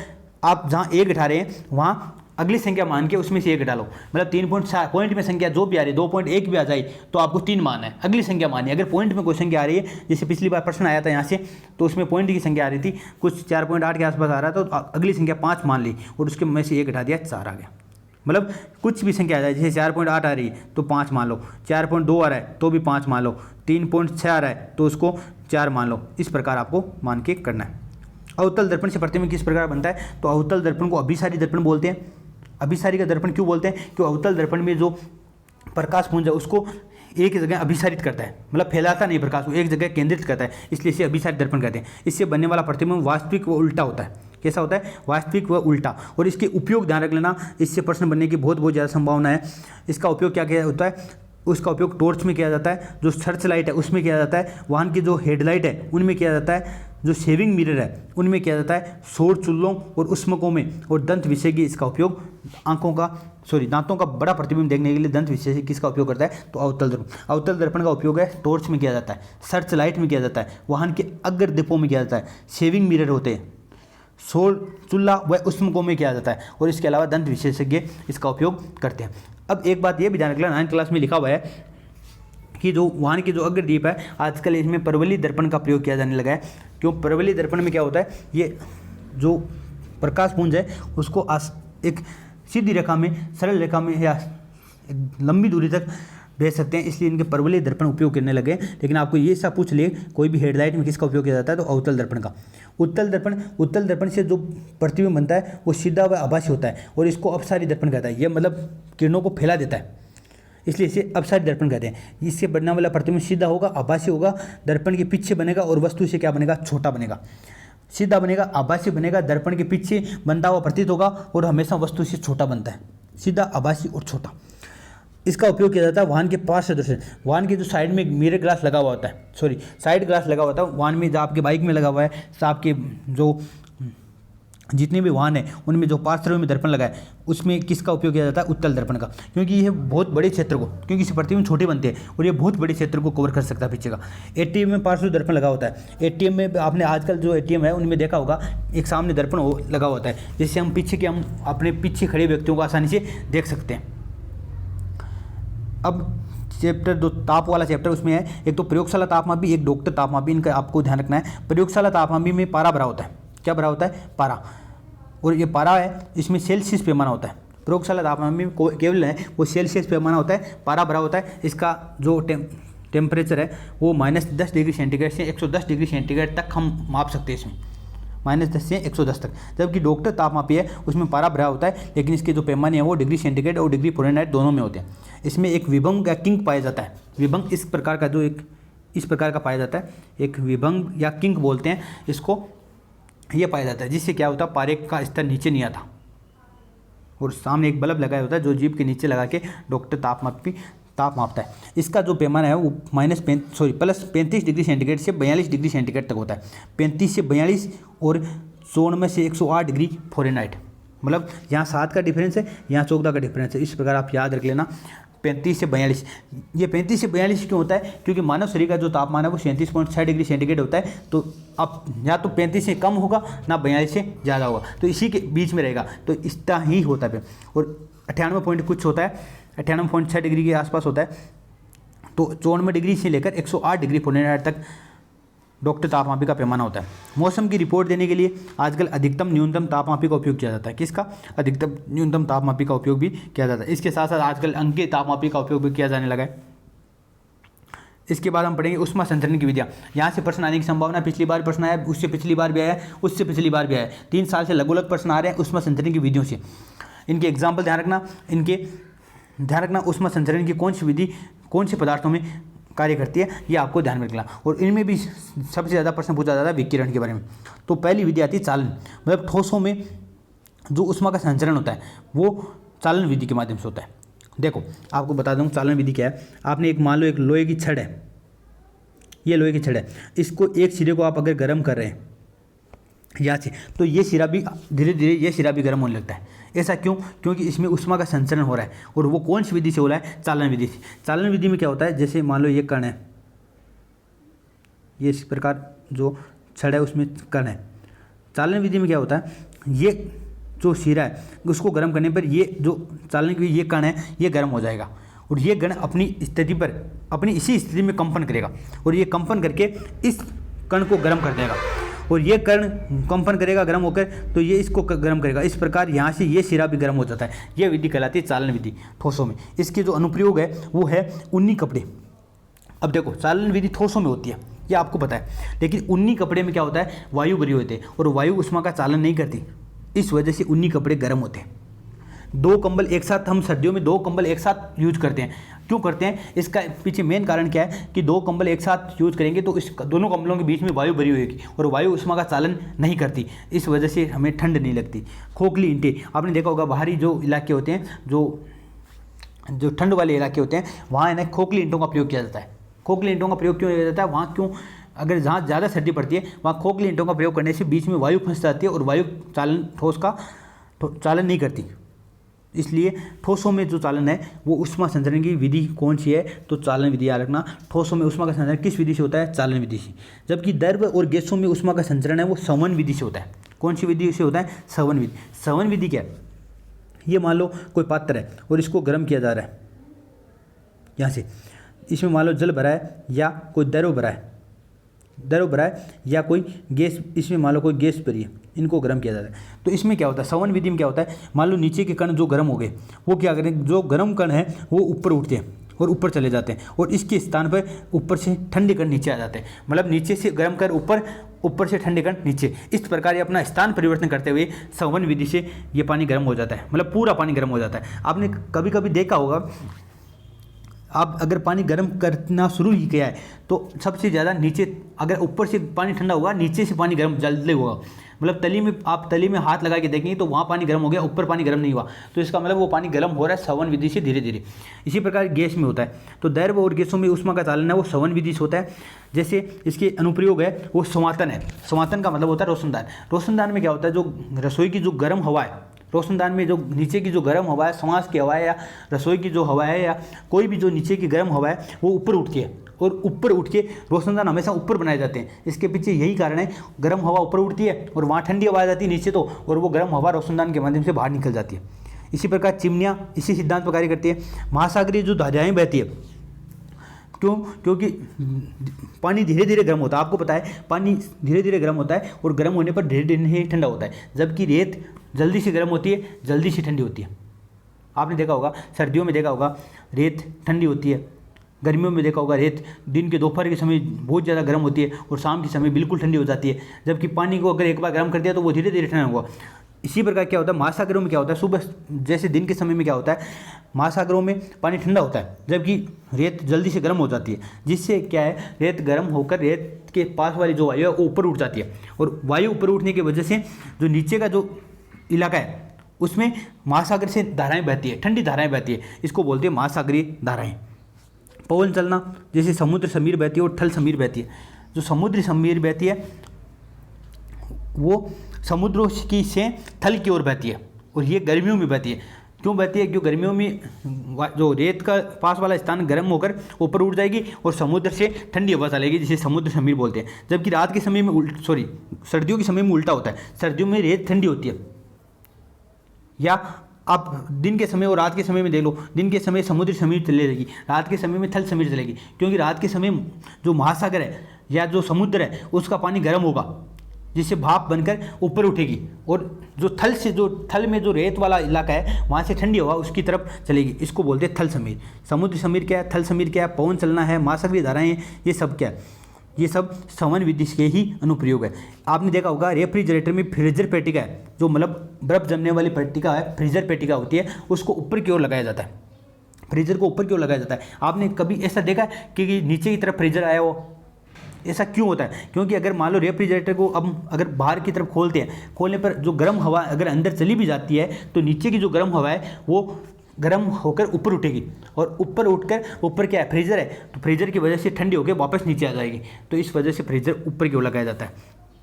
आप जहाँ 1 घटा रहे हैं वहाँ अगली संख्या मान के उसमें से 1 घटा लो, मतलब 3.6 पॉइंट में संख्या जो भी आ रही है, 2.1 भी आ जाए तो आपको 3 मान है, अगली संख्या मानी। अगर पॉइंट में कोई संख्या आ रही है, जैसे पिछली बार प्रश्न आया था यहाँ से, तो उसमें पॉइंट की संख्या आ रही थी, कुछ 4.8 के आसपास आ रहा था, तो अगली संख्या 5 मान ली और उसके में से 1 घटा दिया, 4 आ गया। मतलब कुछ भी संख्या आ जाए, जैसे 4.8 आ रही है तो 5 मान लो, 4.2 आ रहा है तो भी 5 मान लो, 3.6 आ रहा है तो उसको 4 मान लो। इस प्रकार आपको मान के करना है। अवतल दर्पण से प्रतिबिंब किस प्रकार बनता है, तो अवतल दर्पण को अभिसारी दर्पण बोलते हैं। अभिसारी का दर्पण क्यों बोलते हैं, क्योंकि अवतल दर्पण में जो प्रकाश पुंज है उसको एक जगह अभिसारित करता है, मतलब फैलाता नहीं प्रकाश को, एक जगह केंद्रित करता है, इसलिए इसे अभिसारी दर्पण कहते हैं। इससे बनने वाला प्रतिबिंब वास्तविक व उल्टा होता है। कैसा होता है, वास्तविक व उल्टा। और इसके उपयोग ध्यान रख लेना, इससे प्रश्न बनने की बहुत ज़्यादा संभावना है। इसका उपयोग क्या क्या होता है, उसका उपयोग टॉर्च में किया जाता है, जो सर्च लाइट है उसमें किया जाता है, वाहन की जो हेडलाइट है उनमें किया जाता है, जो शेविंग मिरर है उनमें किया जाता है, सौर चुल्लों और उष्मकों में, और दंत विशेषज्ञ इसका उपयोग दांतों का बड़ा प्रतिबिंब देखने के लिए दंत विशेषज्ञ किसका उपयोग करता है, तो अवतल दर्पण। अवतल दर्पण का उपयोग है टॉर्च में किया जाता है, सर्च लाइट में किया जाता है, वाहन के अग्र दीपों में किया जाता है, शेविंग मिरर होते हैं, सौर चूल्हा व उष्मकों में किया जाता है, और इसके अलावा दंत विशेषज्ञ इसका उपयोग करते हैं। अब एक बात ये भी ध्यान रखना, 9th क्लास में लिखा हुआ है कि जो वाहन की जो अग्रदीप है, आजकल इसमें परवलयी दर्पण का प्रयोग किया जाने लगा है। क्यों, परवलयी दर्पण में क्या होता है, ये जो प्रकाश पुंज है उसको एक सीधी रेखा में, सरल रेखा में या लंबी दूरी तक भेज सकते हैं, इसलिए इनके परवलयी दर्पण उपयोग करने लगे। लेकिन आपको ये सब पूछ ले, कोई भी हेडलाइट में किसका उपयोग किया जाता है, तो अवतल दर्पण का। उत्तल दर्पण से जो प्रतिबिंब बनता है वो सीधा व आभासी होता है, और इसको अपसारी दर्पण कहता है। ये मतलब किरणों को फैला देता है, इसलिए इसे अपसारी दर्पण कहते हैं। इससे बनने वाला प्रतिबिंब सीधा होगा, आभासी होगा, दर्पण के पीछे बनेगा, और वस्तु से क्या बनेगा, छोटा बनेगा। सीधा बनेगा, आभासी बनेगा, दर्पण के पीछे बनता हुआ प्रतीत होगा, और हमेशा वस्तु से छोटा बनता है, सीधा, आभासी और छोटा। इसका उपयोग किया जाता है वाहन के पास से दर्शन, वाहन के जो साइड में मिरर ग्लास लगा हुआ होता है, साइड ग्लास लगा हुआ होता है वाहन में, जो आपके बाइक में लगा हुआ है, आपके जो जितने भी वाहन है उनमें जो पार्श्व में दर्पण लगा है उसमें किसका उपयोग किया जाता है, उत्तल दर्पण का। क्योंकि यह बहुत बड़े क्षेत्र को, क्योंकि इसे प्रतिबिंब छोटे बनते हैं और ये बहुत बड़े क्षेत्र को कवर कर सकता है पीछे का। एटीएम में पार्श्व दर्पण लगा होता है। एटीएम में आपने आजकल जो एटीएम है उनमें देखा होगा, एक सामने दर्पण लगा होता है, जिससे हम अपने पीछे खड़े व्यक्तियों को आसानी से देख सकते हैं। अब चैप्टर जो ताप वाला चैप्टर, उसमें है एक तो प्रयोगशाला तापमापी, एक डॉक्टर तापमापी। इनका आपको ध्यान रखना है। प्रयोगशाला तापमापी में पारा भरा होता है, क्या भरा होता है, पारा, और ये पारा है, इसमें सेल्सियस पैमाना होता है। प्रयोगशाला तापमान में केवल है वो सेल्सियस पैमाना होता है, पारा भरा होता है। इसका जो टेम्परेचर है वो -10 डिग्री सेंटीग्रेड से 110 डिग्री सेंटीग्रेड तक हम माप सकते हैं इसमें, -10 से 110 तक। जबकि डॉक्टर तापमापी है उसमें पारा भरा होता है, लेकिन इसके जो पैमाने हैं वो डिग्री सेंटीग्रेड और डिग्री फ़ारेनहाइट दोनों में होते हैं। इसमें एक विभंग या किंक पाया जाता है। विभंग इस प्रकार का पाया जाता है, एक विभंग या किंक बोलते हैं इसको, ये पाया जाता है, जिससे क्या होता है, पारे का स्तर नीचे नहीं आता, और सामने एक बल्ब लगाया होता है जो जीभ के नीचे लगा के डॉक्टर ताप मापता है। इसका जो पैमाना है वो +35 डिग्री सेंटीग्रेड से 42 डिग्री सेंटीग्रेड तक होता है। 35 से 42 और 94 से 108 डिग्री फ़ारेनहाइट। मतलब यहाँ 7 का डिफरेंस है, यहाँ 14 का डिफरेंस है। इस प्रकार आप याद रख लेना, 35 से 42। ये 35 से 42 क्यों होता है, क्योंकि मानव शरीर का जो तापमान है वो 37.6 डिग्री सेंटीग्रेड होता है। तो अब या तो 35 से कम होगा ना 42 से ज़्यादा होगा, तो इसी के बीच में रहेगा, तो इतना ही होता है। और 98 पॉइंट कुछ होता है, 98.6 डिग्री के आसपास होता है। तो 94 डिग्री से लेकर 108 डिग्री फ़ारेनहाइट तक डॉक्टर तापमापी का पैमाना होता है। मौसम की रिपोर्ट देने के लिए आजकल अधिकतम न्यूनतम तापमापी का उपयोग किया जाता है। किसका, अधिकतम न्यूनतम तापमापी का उपयोग भी किया जाता है। इसके साथ साथ आजकल अंकीय तापमापी का उपयोग भी किया जाने लगा है। इसके बाद हम पढ़ेंगे ऊष्मा संचरण की विधियाँ। यहाँ से प्रश्न आने की संभावना, पिछली बार प्रश्न आया, उससे पिछली बार भी आया, उससे पिछली बार भी आया, 3 साल से अलग अलग प्रश्न आ रहे हैं ऊष्मा संचरण की विधियों से। इनके एग्जाम्पल ध्यान रखना, ऊष्मा संचरण की कौन सी विधि कौन से पदार्थों में कार्य करती है, ये आपको ध्यान में रखना। और इनमें भी सबसे ज़्यादा प्रश्न पूछा जाता है विकिरण के बारे में। तो पहली विधि आती है चालन, मतलब ठोसों में जो ऊष्मा का संचरण होता है वो चालन विधि के माध्यम से होता है। देखो आपको बता दूँ चालन विधि क्या है। आपने एक मान लो एक लोहे की छड़ है, ये लोहे की छड़ है, इसको एक सिरे को आप अगर गर्म कर रहे हैं यहाँ से, तो ये सिरा भी धीरे धीरे ये सिरा भी गर्म होने लगता है। ऐसा क्यों? क्योंकि इसमें ऊष्मा का संचरण हो रहा है। और वो कौन सी विधि से हो रहा है? चालन विधि से। चालन विधि में क्या होता है, जैसे मान लो ये कण है, ये इस प्रकार जो छड़ है उसमें कण है। चालन विधि में क्या होता है, ये जो सिरा है उसको गर्म करने पर ये जो चालन की ये कण है ये गर्म हो जाएगा और ये कण अपनी स्थिति पर अपनी इसी स्थिति में कंपन करेगा और ये कंपन करके इस कण को गर्म कर देगा और ये कण कंपन करेगा गर्म होकर, तो ये इसको गर्म करेगा। इस प्रकार यहाँ से ये सिरा भी गर्म हो जाता है। ये विधि कहलाती है चालन विधि ठोसों में। इसके जो अनुप्रयोग है वो है ऊनी कपड़े। अब देखो चालन विधि ठोसों में होती है, ये आपको पता है, लेकिन ऊनी कपड़े में क्या होता है, वायु भरी होते हैं और वायु ऊष्मा का चालन नहीं करती, इस वजह से ऊनी कपड़े गर्म होते हैं। 2 कंबल एक साथ, हम सर्दियों में 2 कंबल एक साथ यूज करते हैं। क्यों करते हैं? इसका पीछे मेन कारण क्या है कि 2 कंबल एक साथ यूज करेंगे तो इस दोनों कंबलों के बीच में वायु भरी होगी और वायु ऊष्मा का चालन नहीं करती, इस वजह से हमें ठंड नहीं लगती। खोखली ईंटें, आपने देखा होगा बाहरी जो इलाके होते हैं, जो ठंड वाले इलाके होते हैं, वहाँ है ना खोखली ईंटों का प्रयोग किया जाता है। खोखली ईंटों का प्रयोग क्यों किया जाता है? वहाँ क्यों, अगर जहाँ ज़्यादा सर्दी पड़ती है वहाँ खोखली ईंटों का प्रयोग करने से बीच में वायु फंस जाती है और वायु चालन ठोस का चालन नहीं करती, इसलिए ठोसों में जो चालन है वो ऊष्मा संचरण की विधि कौन सी है? तो चालन विधि याद रखना। ठोसों में ऊष्मा का संचरण किस विधि से होता है? चालन विधि से। जबकि द्रव और गैसों में ऊष्मा का संचरण है वो संवहन विधि से होता है। कौन सी विधि से होता है? संवहन विधि। संवहन विधि क्या है? ये मान लो कोई पात्र है और इसको गर्म किया जा रहा है, यहाँ से इसमें मान लो जल भरा है या कोई द्रव भरा है या कोई गैस, इसमें मान लो कोई गैस भरी है, इनको गर्म किया जाता है। तो इसमें क्या होता है, संवहन विधि में क्या होता है, मान लो नीचे के कण जो गर्म हो गए वो क्या करें, जो गर्म कण है वो ऊपर उठते हैं और ऊपर चले जाते हैं और इसके स्थान पर ऊपर से ठंडे कण नीचे आ जाते हैं। मतलब नीचे से गर्म कर ऊपर, ऊपर से ठंडे कण नीचे, इस प्रकार ये अपना स्थान परिवर्तन करते हुए संवहन विधि से ये पानी गर्म हो जाता है, मतलब पूरा पानी गर्म हो जाता है। आपने कभी कभी देखा होगा, आप अगर पानी गर्म करना शुरू ही किया है तो सबसे ज़्यादा नीचे, अगर ऊपर से पानी ठंडा होगा नीचे से पानी गर्म जल्दी होगा। मतलब आप तली में हाथ लगा के देखेंगे तो वहाँ पानी गर्म हो गया, ऊपर पानी गर्म नहीं हुआ, तो इसका मतलब वो पानी गर्म हो रहा है संवहन विधि से धीरे धीरे। इसी प्रकार गैस में होता है। तो द्रव और गैसों में ऊष्मा का चालन है वो संवहन विधि से होता है। जैसे इसके अनुप्रयोग है वो संवातन है। संवातन का मतलब होता है रोशनदान। रोशनदान में क्या होता है, जो रसोई की जो गर्म हवा है, रोशनदान में जो नीचे की जो गर्म हवा है, समाज की हवा है या रसोई की जो हवा है या कोई भी जो नीचे की गर्म हवा है वो ऊपर उठती है और ऊपर उठ के रोशनदान हमेशा ऊपर बनाए जाते हैं। इसके पीछे यही कारण है, गर्म हवा ऊपर उठती है और वहाँ ठंडी हवा आ जाती है नीचे तो, और वो गर्म हवा रोशनदान के माध्यम से बाहर निकल जाती है। इसी प्रकार चिमनियाँ इसी सिद्धांत पर कार्य करती है। महासागरीय जो धाराएँ बहती है, क्यों? क्योंकि पानी धीरे धीरे गर्म होता है। आपको पता है पानी धीरे धीरे गर्म होता है और गर्म होने पर धीरे धीरे ठंडा होता है, जबकि रेत जल्दी से गर्म होती है, जल्दी से ठंडी होती है। आपने देखा होगा, सर्दियों में देखा होगा रेत ठंडी होती है, गर्मियों में देखा होगा रेत दिन के दोपहर के समय बहुत ज़्यादा गर्म होती है और शाम के समय बिल्कुल ठंडी हो जाती है। जबकि पानी को अगर एक बार गर्म कर दिया तो वो धीरे धीरे ठंडा होगा। इसी प्रकार क्या होता है, महासागरों में क्या होता है, सुबह जैसे दिन के समय में क्या होता है, महासागरों में पानी ठंडा होता है जबकि रेत जल्दी से गर्म हो जाती है, जिससे क्या है, रेत गर्म होकर रेत के पास वाली जो वायु है वो ऊपर उठ जाती है और वायु ऊपर उठने की वजह से जो नीचे का जो इलाका है उसमें महासागर से धाराएं बहती है, ठंडी धाराएं बहती है, इसको बोलते हैं महासागरीय धाराएं। पवन चलना, जैसे समुद्र समीर बहती है और थल समीर बहती है। जो समुद्र समीर बहती है वो समुद्रों की से थल की ओर बहती है और ये गर्मियों में बहती है। क्यों बहती है? क्योंकि गर्मियों में जो रेत का पास वाला स्थान गर्म होकर ऊपर उठ जाएगी और समुद्र से ठंडी हवा चलेगी, जिसे समुद्र समीर बोलते हैं। जबकि रात के समय में सर्दियों के समय में उल्टा होता है। सर्दियों में रेत ठंडी होती है, या आप दिन के समय और रात के समय में देख लो, दिन के समय समुद्र समीर चलेगी, रात के समय में थल समीर चलेगी। क्योंकि रात के समय जो महासागर है या जो समुद्र है उसका पानी गर्म होगा जिससे भाप बनकर ऊपर उठेगी और जो थल में जो रेत वाला इलाका है वहाँ से ठंडी हवा उसकी तरफ चलेगी। इसको बोलते हैं थल समीर। समुद्र समीर क्या है, थल समीर क्या है, पवन चलना है, महासागरीय धाराएं हैं, ये सब क्या है, ये सब संवहन विधि के ही अनुप्रयोग है। आपने देखा होगा रेफ्रिजरेटर में फ्रीजर पेटिका है, जो मतलब बर्फ जमने वाली पेटिका है, फ्रीजर पेटिका होती है, उसको ऊपर की ओर लगाया जाता है। फ्रीजर को ऊपर की ओर लगाया जाता है। आपने कभी ऐसा देखा कि नीचे की तरफ फ्रीजर आया हो? ऐसा क्यों होता है? क्योंकि अगर मान लो रेफ्रिजरेटर को अब अगर बाहर की तरफ खोलते हैं, खोलने पर जो गर्म हवा अगर अंदर चली भी जाती है तो नीचे की जो गर्म हवा है वो गर्म होकर ऊपर उठेगी, और ऊपर उठकर ऊपर क्या है, फ्रीजर है, तो फ्रीजर की वजह से ठंडी होकर वापस नीचे आ जाएगी। तो इस वजह से फ्रीजर ऊपर की ओर लगाया जाता है।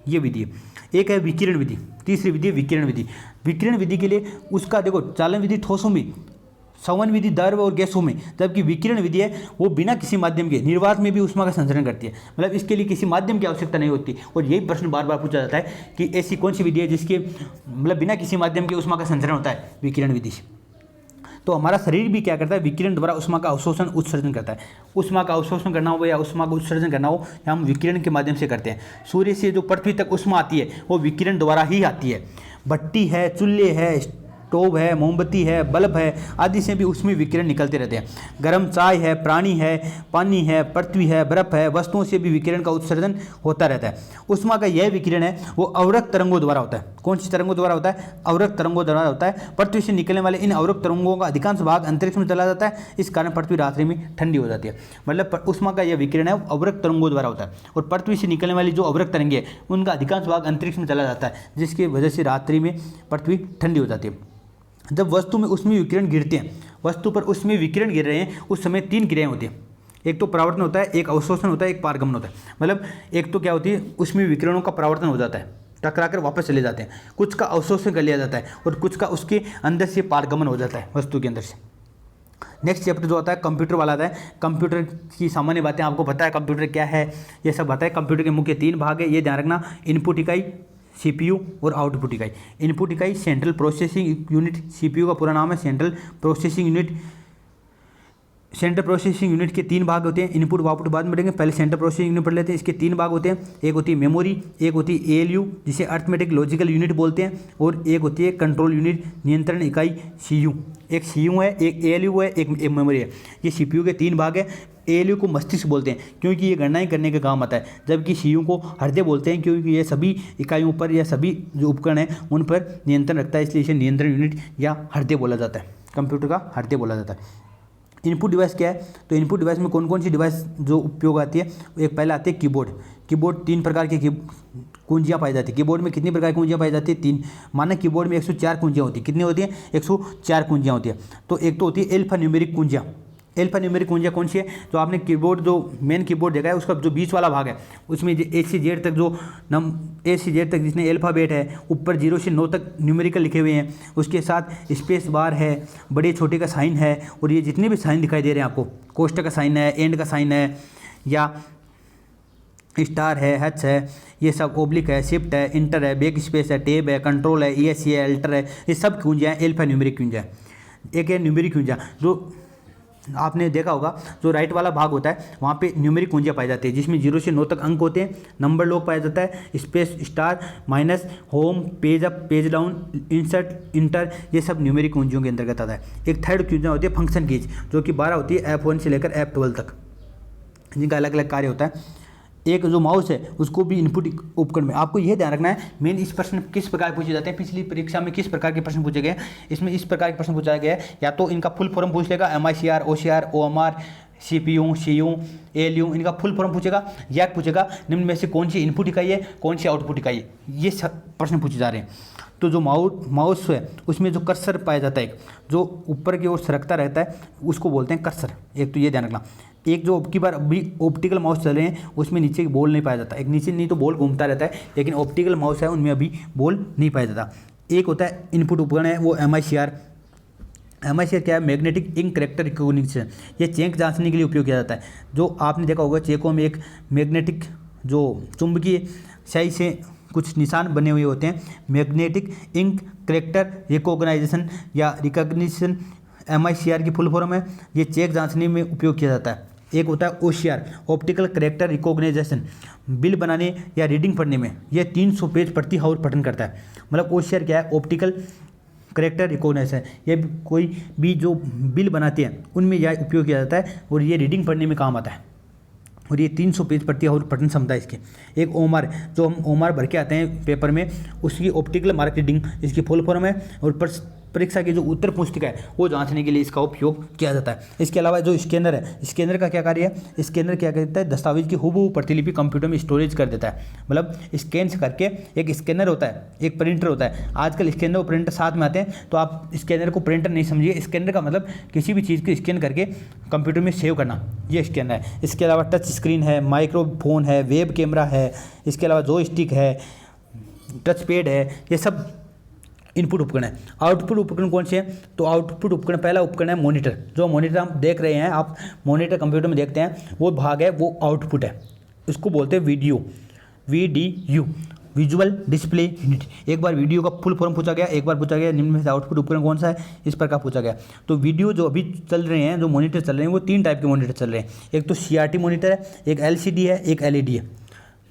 ये विधि है। एक है विकिरण विधि, तीसरी विधि है विकिरण विधि। विकिरण विधि के लिए उसका देखो, चालन विधि ठोसों में, संवहन विधि द्रव और गैसों में, जबकि विकिरण विधि है वो बिना किसी माध्यम के निर्वात में भी ऊष्मा का संचरण करती है। मतलब इसके लिए किसी माध्यम की आवश्यकता नहीं होती। और यही प्रश्न बार बार पूछा जाता है कि ऐसी कौन सी विधि है जिसके मतलब बिना किसी माध्यम के ऊष्मा का संचरण होता है, विकिरण विधि से। तो हमारा शरीर भी क्या करता है, विकिरण द्वारा ऊष्मा का अवशोषण उत्सर्जन करता है। ऊष्मा का अवशोषण करना हो या ऊष्मा का उत्सर्जन करना हो, हम विकिरण के माध्यम से करते हैं। सूर्य से जो पृथ्वी तक ऊष्मा आती है वो विकिरण द्वारा ही आती है। भट्टी है, चूल्हे है, स्टोव है, मोमबत्ती है, बल्ब है आदि से भी उसमें विकिरण निकलते रहते हैं। गर्म चाय है, प्राणी है, पानी है, पृथ्वी है, बर्फ है, वस्तुओं से भी विकिरण का उत्सर्जन होता रहता है। ऊष्मा का यह विकिरण है वो अवरक्त तरंगों द्वारा होता है। कौन सी तरंगों द्वारा होता है? अवरक्त तरंगों द्वारा होता है। पृथ्वी से निकलने वाले इन अवरक्त तरंगों का अधिकांश भाग अंतरिक्ष में चला जाता है। इस कारण पृथ्वी रात्रि में ठंडी हो जाती है। मतलब ऊष्मा का यह विकिरण है वो अवरक्त तरंगों द्वारा होता है, और पृथ्वी से निकलने वाली जो अवरक्त तरंगे हैं उनका अधिकांश भाग अंतरिक्ष में चला जाता है, जिसकी वजह से रात्रि में पृथ्वी ठंडी हो जाती है। जब वस्तु में ऊष्मीय विकिरण गिरते हैं, वस्तु पर ऊष्मीय विकिरण गिर रहे हैं, उस समय तीन क्रियाएं होती हैं। एक तो परावर्तन होता है, एक अवशोषण होता है, एक पारगमन होता है। मतलब एक तो क्या होती है, ऊष्मीय विकिरणों का परावर्तन हो जाता है, टकराकर वापस चले जाते हैं। कुछ का अवशोषण कर लिया जाता है और कुछ का उसके अंदर से पारगमन हो जाता है, वस्तु के अंदर से। नेक्स्ट चैप्टर जो आता है कंप्यूटर वाला आता है। कंप्यूटर की सामान्य बातें आपको पता है, कंप्यूटर क्या है ये सब आता है। कंप्यूटर के मुख्य तीन भाग है, ये ध्यान रखना। इनपुट इकाई, सीपीयू और आउटपुट इकाई। इनपुट इकाई सेंट्रल प्रोसेसिंग यूनिट, सीपीयू का पूरा नाम है central processing unit. Central processing unit के तीन भाग होते हैं। इनपुट आउटपुट बाद में पढ़ेंगे, पहले सेंट्रल प्रोसेसिंग यूनिट पढ़ लेते हैं। इसके तीन भाग होते हैं, एक होती है मेमोरी, एक होती है एएलयू जिसे अर्थमेटिक लॉजिकल यूनिट बोलते हैं, और एक होती है कंट्रोल यूनिट, नियंत्रण इकाई सीयू। एक सीयू है, एक एएलयू है, एक मेमोरी है। ये सीपीयू के तीन भाग है। एएलयू को मस्तिष्क बोलते हैं क्योंकि ये गणनाएं करने का काम आता है, जबकि सीयू को हृदय बोलते हैं क्योंकि ये सभी इकाइयों पर या सभी जो उपकरण हैं उन पर नियंत्रण रखता है, इसलिए इसे नियंत्रण यूनिट या हृदय बोला जाता है। कंप्यूटर का हृदय बोला जाता है। इनपुट डिवाइस क्या है? तो इनपुट डिवाइस में कौन कौन सी डिवाइस जो उपयोग आती है, एक पहले आती है कीबोर्ड। कीबोर्ड तीन प्रकार की कुंजियाँ पाई जाती है। कीबोर्ड में कितनी प्रकार की कुंजियाँ पाई जाती है? तीन। मानक कीबोर्ड में 104 कुंजियाँ होती है। कितनी होती हैं? 104 कुंजियाँ होती है। तो एक तो होती है एल्फा न्यूमेरिक कुंजियाँ। एल्फा न्यूमेरिक कुंजियाँ कौन सी है? जो आपने कीबोर्ड जो मेन कीबोर्ड देखा है उसका जो बीच वाला भाग है उसमें ए से जेड तक जो ए से जेड तक जिसमें अल्फ़ाबेट है, ऊपर 0 से 9 तक न्यूमेरिकल लिखे हुए हैं, उसके साथ स्पेस बार है, बड़े छोटे का साइन है, और ये जितने भी साइन दिखाई दे रहे हैं आपको, कोष्टक का साइन है, एंड का साइन है, या स्टार है, हच है, ये सब ओब्लिक है, शिफ्ट है, इंटर है, बैक स्पेस है, टेब है, कंट्रोल है, ESC है, अल्टर है, ये सब कुंजियाँ एल्फा न्यूमेरिक कुंजियाँ। एक है न्यूमेरिक कुंजियाँ, जो आपने देखा होगा जो राइट वाला भाग होता है वहाँ पे न्यूमेरिक कुंजियाँ पाई जाती है, जिसमें 0 से 9 तक अंक होते हैं, नंबर लॉक पाया जाता है, space, star, minus, home, page up, page down, insert, inter, ये सब न्यूमेरिक कुंजियों के अंतर्गत आता है। एक थर्ड कुंजियाँ होती है फंक्शन कीज, जो कि 12 होती है, F1 से लेकर F12 तक, जिनका अलग अलग कार्य होता है। एक जो माउस है उसको भी इनपुट उपकरण में। आपको यह ध्यान रखना है, मेन इस प्रश्न किस प्रकार पूछे जाते हैं, पिछली परीक्षा में किस प्रकार के प्रश्न पूछे गए, इसमें इस प्रकार के प्रश्न पूछा गया है, या तो इनका फुल फॉर्म पूछ लेगा, MICR, OCR, OMR, CPU, CU, ALU, इनका फुल फॉर्म पूछेगा, या पूछेगा निम्न में से कौन सी इनपुट इकाई है, कौन सी आउटपुट इकाई है, ये सब प्रश्न पूछे जा रहे हैं। तो जो माउस है उसमें जो कर्सर पाया जाता है, जो ऊपर की ओर सरकता रहता है, उसको बोलते हैं कर्सर। एक तो ये ध्यान रखना। एक जो अब की बार अभी ऑप्टिकल माउस चल रहे हैं उसमें नीचे बॉल नहीं पाया जाता, एक नीचे नहीं तो बॉल घूमता रहता है, लेकिन ऑप्टिकल माउस है उनमें अभी बॉल नहीं पाया जाता। एक होता है इनपुट उपकरण है वो MICR। MICR क्या है? Magnetic ink character recognition. ये चेक जांचने के लिए उपयोग किया जाता है। जो आपने देखा होगा चेकों में एक मैग्नेटिक जो चुंबकीय स्याही से कुछ निशान बने हुए होते हैं, मैग्नेटिक इंक करेक्टर रिकॉग्नाइजेशन या रिकॉग्निशन MICR की फुल फॉर्म है। ये चेक जांचने में उपयोग किया जाता है। एक होता है OCR, optical character recognition, bill बनाने या रीडिंग पढ़ने में ये 300 पेज प्रति हाउर पठन करता है। मतलब OCR क्या है, ऑप्टिकल कैरेक्टर रिकॉग्नाइजेशन, ये कोई भी जो बिल बनाते हैं उनमें यह उपयोग किया जाता है और ये रीडिंग पढ़ने में काम आता है। और ये 300 पेज प्रति हाउर पठन क्षमता है इसकी। एक OMR, जो हम OMR भर के आते हैं पेपर में, उसकी ऑप्टिकल मार्क रीडिंग इसकी फुल फॉर्म है, और परीक्षा की जो उत्तर पुस्तिका है वो जांचने के लिए इसका उपयोग किया जाता है। इसके अलावा जो स्कैनर है, स्कैनर का क्या कार्य है, स्कैनर क्या करता है, दस्तावेज की हूबहू प्रतिलिपि कंप्यूटर में स्टोरेज कर देता है। मतलब स्कैन करके, एक स्कैनर होता है, एक प्रिंटर होता है। आजकल स्कैनर और प्रिंटर साथ में आते हैं, तो आप स्कैनर को प्रिंटर नहीं समझिए। स्कैनर का मतलब किसी भी चीज़ को स्कैन करके कंप्यूटर में सेव करना, ये स्कैनर है। इसके अलावा टच स्क्रीन है, माइक्रोफोन है, वेब कैमरा है, इसके अलावा जॉयस्टिक है, टच पैड है, ये सब इनपुट उपकरण है। आउटपुट उपकरण कौन से हैं, तो आउटपुट उपकरण, पहला उपकरण है मॉनिटर। जो मॉनिटर हम देख रहे हैं, आप मॉनिटर कंप्यूटर में देखते हैं, वो भाग है, वो आउटपुट है। इसको बोलते हैं video, VDU, visual display unit. एक बार वीडियो का फुल फॉर्म पूछा गया, एक बार पूछा गया निम्न में से आउटपुट उपकरण कौन सा है, इस प्रकार पूछा गया। तो वीडियो जो अभी चल रहे हैं, जो मॉनिटर चल रहे हैं, वो 3 टाइप के मॉनिटर चल रहे हैं। एक तो CRT मॉनिटर है, एक LCD है, एक LED है।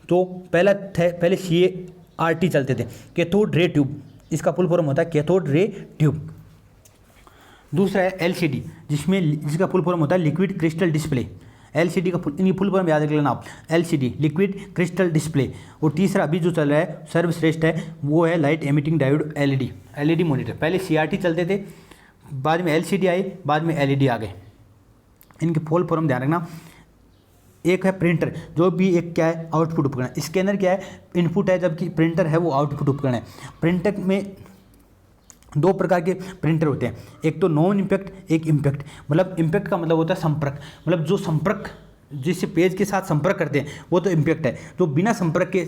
तो पहले CRT चलते थे, कैथोड रे ट्यूब, इसका फुल फॉर्म होता है कैथोड रे ट्यूब। दूसरा है LCD, जिसका फुल फॉर्म होता है लिक्विड क्रिस्टल डिस्प्ले। LCD का फुल फॉर्म याद रख लेना आप, LCD लिक्विड क्रिस्टल डिस्प्ले। और तीसरा अभी जो चल रहा है, सर्वश्रेष्ठ है, वो है light emitting diode LED monitor. पहले CRT चलते थे, बाद में LCD आई, बाद में LED आ गए। इनके फुल फॉर्म ध्यान रखना। एक है प्रिंटर, जो भी एक क्या है, आउटपुट उपकरण। स्कैनर क्या है, इनपुट है, जबकि प्रिंटर है वो आउटपुट उपकरण है। प्रिंटर में 2 प्रकार के प्रिंटर होते हैं, एक तो नॉन इम्पैक्ट, एक इम्पैक्ट। मतलब इम्पैक्ट का मतलब होता है संपर्क, मतलब जो संपर्क जिस पेज के साथ संपर्क करते हैं वो तो इम्पैक्ट है। जो बिना संपर्क के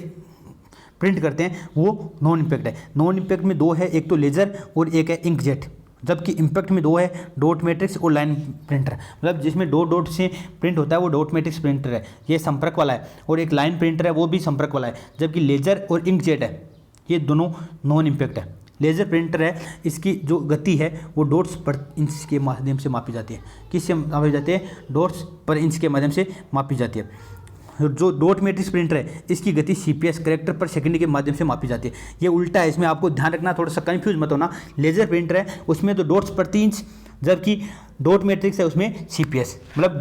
प्रिंट करते हैं वो नॉन इम्पैक्ट है। नॉन इम्पैक्ट में 2 है, एक तो लेजर और एक है इंकजेट। जबकि इम्पैक्ट में 2 है, डॉट मैट्रिक्स और लाइन प्रिंटर। मतलब जिसमें डॉट से प्रिंट होता है वो डॉट मैट्रिक्स प्रिंटर है, ये संपर्क वाला है। और एक लाइन प्रिंटर है, वो भी संपर्क वाला है। जबकि लेजर और इंकजेट है, ये दोनों नॉन इम्पैक्ट है। लेजर प्रिंटर है, इसकी जो गति है वो डॉट्स पर इंच के माध्यम से मापी जाती है। किससे मापी जाती है, डॉट्स पर इंच के माध्यम से मापी जाती है। जो डॉट मैट्रिक्स प्रिंटर है, इसकी गति CPS कैरेक्टर पर सेकंड के माध्यम से मापी जाती है। ये उल्टा है, इसमें आपको ध्यान रखना, थोड़ा सा कंफ्यूज मत होना। लेजर प्रिंटर है, उसमें तो डॉट्स प्रति इंच, जबकि डॉट मैट्रिक्स है उसमें CPS। मतलब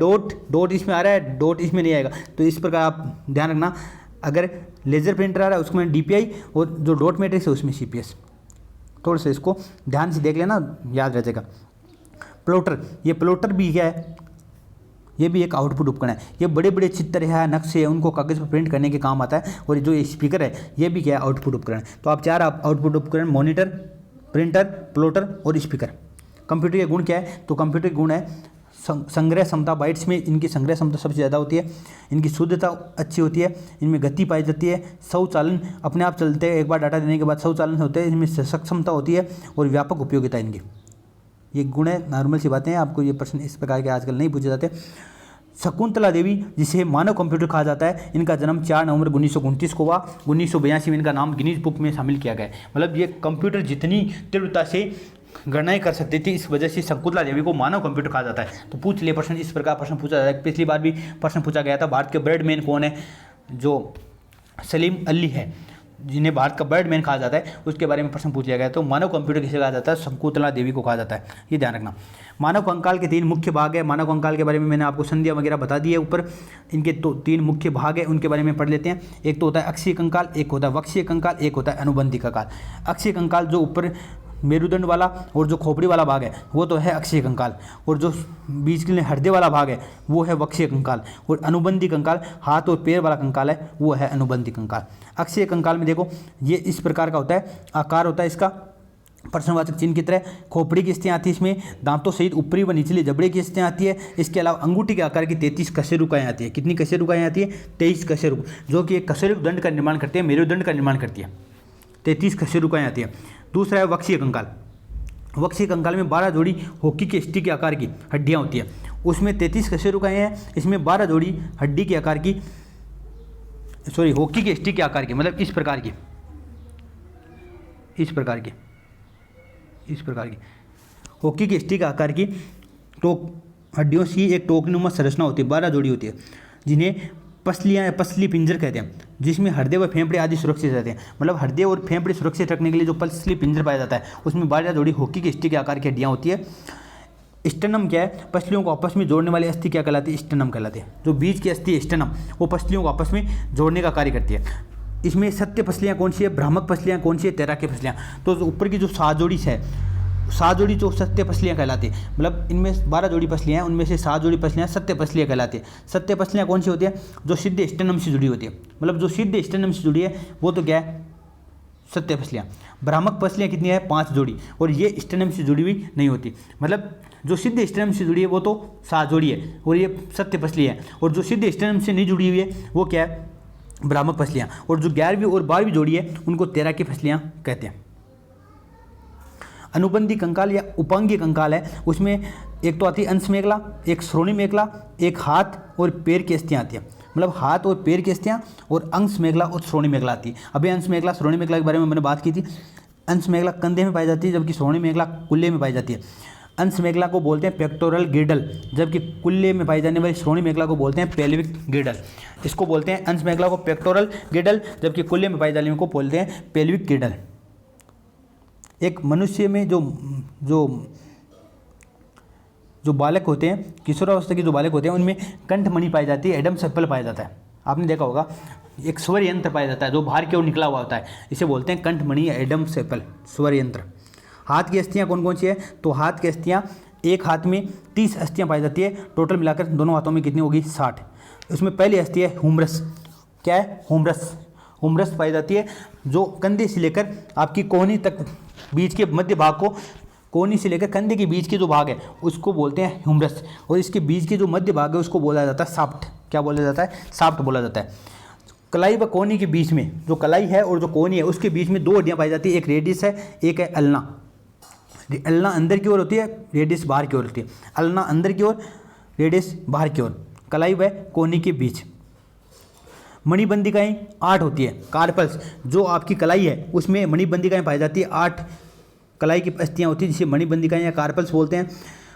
डॉट इसमें आ रहा है, डॉट इसमें नहीं आएगा। तो इस प्रकार आप ध्यान रखना, अगर लेजर प्रिंटर आ रहा है उसमें DPI, और जो डॉट मैट्रिक्स है उसमें CPS। थोड़ा सा इसको ध्यान से देख लेना, याद रह जाएगा। प्लॉटर, ये प्लॉटर भी क्या है, ये भी एक आउटपुट उपकरण है। ये बड़े बड़े चित्र है, नक्शे है, उनको कागज़ पर प्रिंट करने के काम आता है। और जो ये स्पीकर है, ये भी क्या है, आउटपुट उपकरण। तो आप 4 आउटपुट उपकरण, मॉनिटर, प्रिंटर, प्लॉटर और स्पीकर। कंप्यूटर के गुण क्या है, तो कंप्यूटर के गुण है संग्रह क्षमता, बाइट्स में इनकी संग्रह क्षमता सबसे ज़्यादा होती है। इनकी शुद्धता अच्छी होती है, इनमें गति पाई जाती है, स्वचालन अपने आप चलते हैं, एक बार डाटा देने के बाद स्वचालन होते हैं, इनमें सक्षमता होती है और व्यापक उपयोगिता इनकी। ये गुण है, नॉर्मल सी बातें हैं। आपको ये प्रश्न इस प्रकार के आजकल नहीं पूछे जाते। शकुंतला देवी, जिसे मानव कंप्यूटर कहा जाता है, इनका जन्म 4 नवंबर 1929 को हुआ। 1982 में इनका नाम गिनीज बुक में शामिल किया गया है। मतलब ये कंप्यूटर जितनी तीव्रता से गणनाएं कर सकती थी, इस वजह से शकुंतला देवी को मानव कंप्यूटर कहा जाता है। तो पूछ लिए प्रश्न, इस प्रकार प्रश्न पूछा जाता है। पिछली बार भी प्रश्न पूछा गया था, भारत के ब्रैडमैन कौन है, जो सलीम अली है, जिन्हें भारत का बर्डमैन कहा जाता है, उसके बारे में प्रश्न पूछा गया। तो मानव कंप्यूटर किसे कहा जाता है, शकुंतला देवी को कहा जाता है, ये ध्यान रखना। मानव कंकाल के 3 मुख्य भाग है। मानव कंकाल के बारे में मैंने आपको संधियां वगैरह बता दी है ऊपर। इनके तो 3 मुख्य भाग है, उनके बारे में पढ़ लेते हैं। एक तो होता है अक्षीय कंकाल, एक होता है वक्षीय कंकाल, एक होता है अनुबंधी कंकाल। अक्षीय कंकाल जो ऊपर मेरुदंड वाला और जो खोपड़ी वाला भाग है वो तो है अक्षीय कंकाल, और जो बीच के लिए हृदय वाला भाग है वो है वक्षीय कंकाल, और अनुबंधी कंकाल हाथ और पैर वाला कंकाल है वो है अनुबंधी कंकाल। अक्षीय कंकाल में देखो ये इस प्रकार का होता है, आकार होता है इसका प्रश्नवाचक चिन्ह की तरह। खोपड़ी की स्थितियाँ आती है, इसमें दांतों सहित ऊपरी व निचली जबड़े की स्थितियाँ आती है। इसके अलावा अंगूठी के आकार की 33 कशेरुकाएँ आती है। कितनी कशेरुकाएँ आती है, 23 कशेरुक, जो कि एक कशेरुक दंड का निर्माण करती है, मेरुदंड का निर्माण करती है। 33 कशेरुकाएँ आती है। दूसरा है वक्षीय कंकाल। वक्षीय कंकाल में 12 जोड़ी हॉकी के स्टिक के आकार की हड्डियाँ होती है। उसमें 33 कशेरुकाएँ हैं, इसमें 12 जोड़ी हड्डी के आकार की, हॉकी के स्टिक के आकार की, मतलब इस प्रकार की, इस प्रकार की हॉकी के स्टिक आकार की। तो हड्डियों की एक टोकरीनुमा संरचना होती है, 12 जोड़ी होती है, जिन्हें पसलियाँ या पसली पिंजर कहते हैं, जिसमें हृदय व फेफड़े आदि सुरक्षित रहते हैं। मतलब हृदय और फेफड़े सुरक्षित रखने के लिए जो पसली पिंजर पाया जाता है उसमें 12 जोड़ी हॉकी के स्टिक के आकार की हड्डियाँ होती है। स्टेनम क्या है? पसलियों को आपस में जोड़ने वाली अस्थि क्या कहलाती है? स्टेनम कहलाती है। जो बीच की अस्थि है स्टेनम, वो पसलियों को आपस में जोड़ने का कार्य करती है। इसमें सत्य पसलियाँ कौन सी है? भ्रामक पसलियाँ कौन सी है? तैराकी पसलियाँ। तो ऊपर की जो 7 जोड़ी है, 7 जोड़ी जो सत्य पसलियाँ कहलाती है। मतलब इनमें 12 जोड़ी पसलियाँ हैं, उनमें से 7 जोड़ी पसलियाँ सत्य पसलियाँ कहलाती है। सत्य पसलियाँ कौन सी होती है? जो सिद्ध स्टेनम से जुड़ी होती है। मतलब जो सिद्ध स्टेनम से जुड़ी है वो तो क्या है? सत्य पसलियाँ। भ्रामक पसलियाँ कितनी है? 5 जोड़ी, और ये स्टेनम से जुड़ी हुई नहीं होती। मतलब जो सिद्ध स्टेनम से जुड़ी है वो तो 7 जोड़ी है और ये सत्य पसली है, और जो सिद्ध स्टेनम से नहीं जुड़ी हुई है वो क्या है? भ्रामक पसलियाँ। और जो 11वीं और 12वीं जोड़ी है उनको तैराकी पसलियाँ कहते हैं। अनुबंधी कंकाल या उपांगीय कंकाल है, उसमें एक तो आती है अंश मेखला, एक श्रोणि मेखला, एक हाथ और पैर की अस्थियाँ आती है। मतलब हाथ और पैर की अस्थियाँ और अंश मेखला और श्रोणि मेखला आती है। अभी अंश मेखला श्रोणि मेखला के बारे में मैंने बात की थी। अंश मेखला कंधे में पाई जाती है, जबकि श्रोणि मेखला कुल्ले में पाई जाती है। अंश मेखला को बोलते हैं पेक्टोरल गिर्डल, जबकि कुल्ले में पाई जाने वाली श्रोणि मेखला को बोलते हैं पेल्विक गिर्डल। इसको बोलते हैं अंश मेखला को पेक्टोरल गिर्डल, जबकि कुल्ले में पाई जाने को बोलते हैं पेल्विक गिर्डल। एक मनुष्य में जो बालक होते हैं, किशोरावस्था के जो बालक होते हैं, उनमें कंठमणि पाई जाती है, एडम सेप्पल पाया जाता है। आपने देखा होगा एक स्वर यंत्र पाया जाता है जो बाहर की ओर निकला हुआ होता है, इसे बोलते हैं कंठमणि या एडम सेप्पल स्वर यंत्र। हाथ की अस्थियाँ कौन कौन सी है? तो हाथ की अस्थियाँ, एक हाथ में 30 अस्थियाँ पाई जाती है, टोटल मिलाकर दोनों हाथों में कितनी होगी? 60। उसमें पहली अस्थि है हुमरस। क्या है? हुमरस। हुमरस पाई जाती है जो कंधे से लेकर आपकी कोहनी तक, बीच के मध्य भाग को, कोहनी से लेकर कंधे के बीच के जो भाग है उसको बोलते हैं ह्यूमरस, और इसके बीच के जो मध्य भाग है उसको बोला जाता है साफ्ट। क्या बोला जाता है? साफ्ट बोला जाता है। कलाई व कोहनी के बीच में, जो कलाई है और जो कोहनी है उसके बीच में 2 हड्डियाँ पाई जाती है, एक रेडियस है, एक है अल्ना। अल्ना अंदर की ओर होती है, रेडियस बाहर की ओर होती है। अल्ना अंदर की ओर, रेडियस बाहर की ओर, कलाई व कोहनी के बीच। मणिबंदिकाएँ 8 होती है। कार्पल्स, जो आपकी कलाई है उसमें मणिबंदिकाएँ पाई जाती है, 8 कलाई की अस्थियाँ होती है जिसे मणिबंदिकाएँ या कार्पल्स बोलते हैं।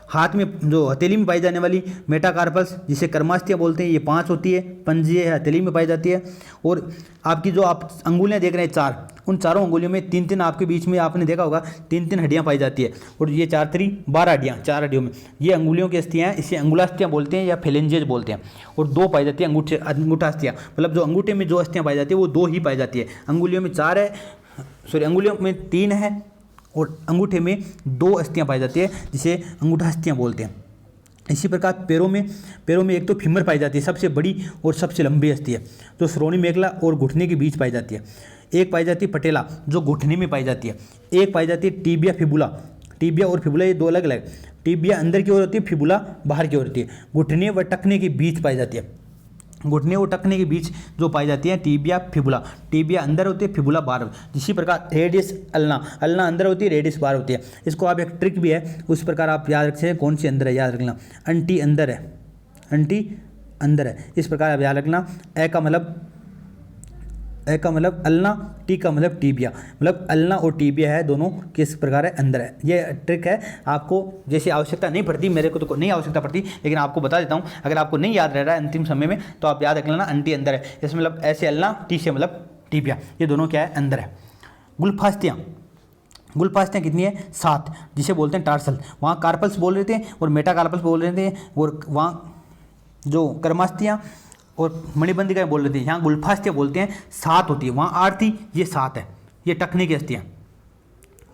हाथ में जो हथेली में पाई जाने वाली मेटाकार्पल्स जिसे कर्मास्थियाँ बोलते हैं, ये 5 होती है, पंजे हथेली में पाई जाती है। और आपकी जो आप अंगुलियाँ देख रहे हैं 4, उन चारों अंगुलियों में 3-3 आपके बीच में आपने देखा होगा 3-3 हड्डियाँ पाई जाती है, और ये 4-3 12 हड्डियाँ, 4 हड्डियों में ये अंगुलियों की अस्थियाँ हैं, इसे अंगुलास्थियाँ बोलते हैं या फेलेंजेज बोलते हैं। और 2 पाई जाती है अंगूठास्थियाँ, मतलब जो अंगूठे में जो अस्थियाँ पाई जाती है वो 2 ही पाई जाती है। अंगुलियों में 4 है, अंगुलियों में 3 है और अंगूठे में 2 अस्थियाँ पाई जाती है जिसे अंगूठास्थियाँ बोलते हैं। इसी प्रकार पैरों में एक तो फीमर पाई जाती है, सबसे बड़ी और सबसे लंबी अस्थि है, जो श्रोणि मेखला और घुटने के बीच पाई जाती है। एक पाई जाती है पटेला, जो घुटने में पाई जाती है। एक पाई जाती है टीबिया फिबुला। टीबिया और फिबुला ये 2 अलग अलग। टीबिया अंदर की ओर होती है, फिबुला बाहर की ओर होती है। घुटने व टखने के बीच पाई जाती है। घुटने और टखने के बीच जो पाई जाती है टीबिया फिबुला। टीबिया अंदर होती है, फिबुला बाहर। इसी प्रकार रेडियस अल्ना अंदर होती है, रेडियस बाहर होती है। इसको आप, एक ट्रिक भी है, उस प्रकार आप याद रख सकते हैं कौन सी अंदर है, याद रखना। अंटी अंदर है, अंटी अंदर है, इस प्रकार आप याद रखना। ए का मतलब अल्ना, टी का मतलब टीबिया। मतलब अल्ना और टीबिया है, दोनों किस प्रकार है? अंदर है। ये ट्रिक है, आपको जैसे आवश्यकता नहीं पड़ती, मेरे को तो नहीं आवश्यकता पड़ती, लेकिन आपको बता देता हूँ। अगर आपको नहीं याद रह रहा है अंतिम समय में तो आप याद रख लेना, अंटी अंदर है, इसमें मतलब ऐसे अल्ना, टी से मतलब टीबिया, ये दोनों क्या है? अंदर है। गुल्फास्तियाँ कितनी है? 7, जिसे बोलते हैं टार्सल। वहाँ कार्पल्स बोल रहे थे और मेटाकार्पल्स बोल रहे थे, और वहाँ जो कर्मास्थियाँ और मणिबंदिकाएँ बोल रहे थे, यहाँ गुल्फास्थियाँ बोलते हैं। 7 होती है, वहाँ 8 थी, ये 7 है। ये टखने की अस्थियाँ।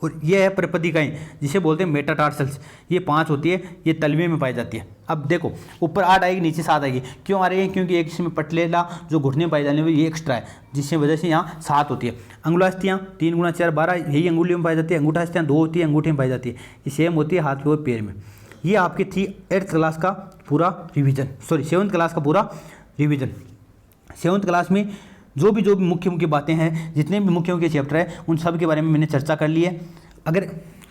और ये है प्रपदिकाएँ, जिसे बोलते हैं मेटाटार्सल्स, ये 5 होती है, ये तलवे में पाई जाती है। अब देखो, ऊपर 8 आएगी, नीचे 7 आएगी। क्यों आ रही है? क्योंकि एक इसमें पटलेला जो घुटने में पाई जाने वाली ये एक्स्ट्रा है, जिसकी वजह से यहाँ 7 होती है। अंगुलास्थियाँ 3 × 4 12, यही अंगुलियों में पाई जाती है। अंगूठास्थियाँ 2 होती है, अंगूठे में पाई जाती है। ये सेम होती है हाथ पे और पैर में। ये आपकी थी 8th क्लास का पूरा रिविजन, 7th क्लास का पूरा रिवीजन। 7th क्लास में जो भी मुख्य बातें हैं, जितने भी मुख्य चैप्टर है, उन सब के बारे में मैंने चर्चा कर ली है। अगर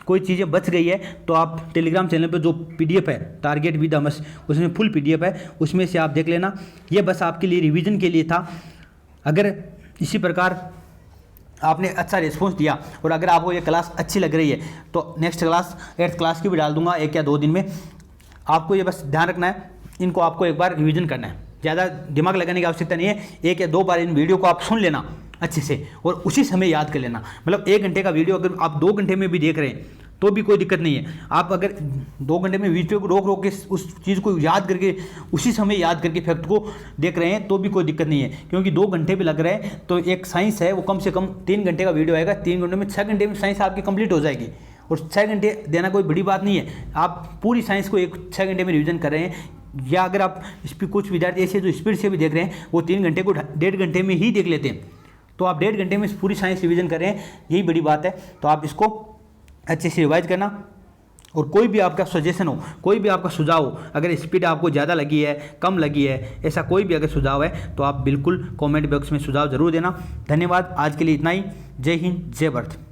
कोई चीज़ें बच गई है तो आप टेलीग्राम चैनल पर जो PDF है टारगेट विद अमस, उसमें फुल PDF है, उसमें से आप देख लेना। ये बस आपके लिए रिवीजन के लिए था। अगर इसी प्रकार आपने अच्छा रिस्पॉन्स दिया और अगर आपको ये क्लास अच्छी लग रही है तो नेक्स्ट क्लास 8th क्लास की भी डाल दूंगा 1 या 2 दिन में। आपको ये बस ध्यान रखना है, इनको आपको एक बार रिवीजन करना है, ज़्यादा दिमाग लगाने की आवश्यकता नहीं है। 1 या 2 बार इन वीडियो को आप सुन लेना अच्छे से और उसी समय याद कर लेना। मतलब 1 घंटे का वीडियो अगर आप 2 घंटे में भी देख रहे हैं तो भी कोई दिक्कत नहीं है। आप अगर 2 घंटे में वीडियो को रोक रोक के उस चीज़ को याद करके उसी समय याद करके फैक्ट को देख रहे हैं तो भी कोई दिक्कत नहीं है, क्योंकि 2 घंटे भी लग रहे हैं तो एक साइंस है वो कम से कम 3 घंटे का वीडियो आएगा, 3 घंटे में 6 घंटे में साइंस आपकी कंप्लीट हो जाएगी। और 6 घंटे देना कोई बड़ी बात नहीं है, आप पूरी साइंस को 6 घंटे में रिविजन कर रहे हैं। या अगर आप कुछ विद्यार्थी ऐसे जो स्पीड से भी देख रहे हैं वो 3 घंटे को 1.5 घंटे में ही देख लेते हैं, तो आप 1.5 घंटे में पूरी साइंस रिविजन कर रहे हैं, यही बड़ी बात है। तो आप इसको अच्छे से रिवाइज करना। और कोई भी आपका सजेशन हो, कोई भी आपका सुझाव हो, अगर स्पीड आपको ज़्यादा लगी है, कम लगी है, ऐसा कोई भी अगर सुझाव है तो आप बिल्कुल कमेंट बॉक्स में सुझाव जरूर देना। धन्यवाद, आज के लिए इतना ही। जय हिंद, जय भारत।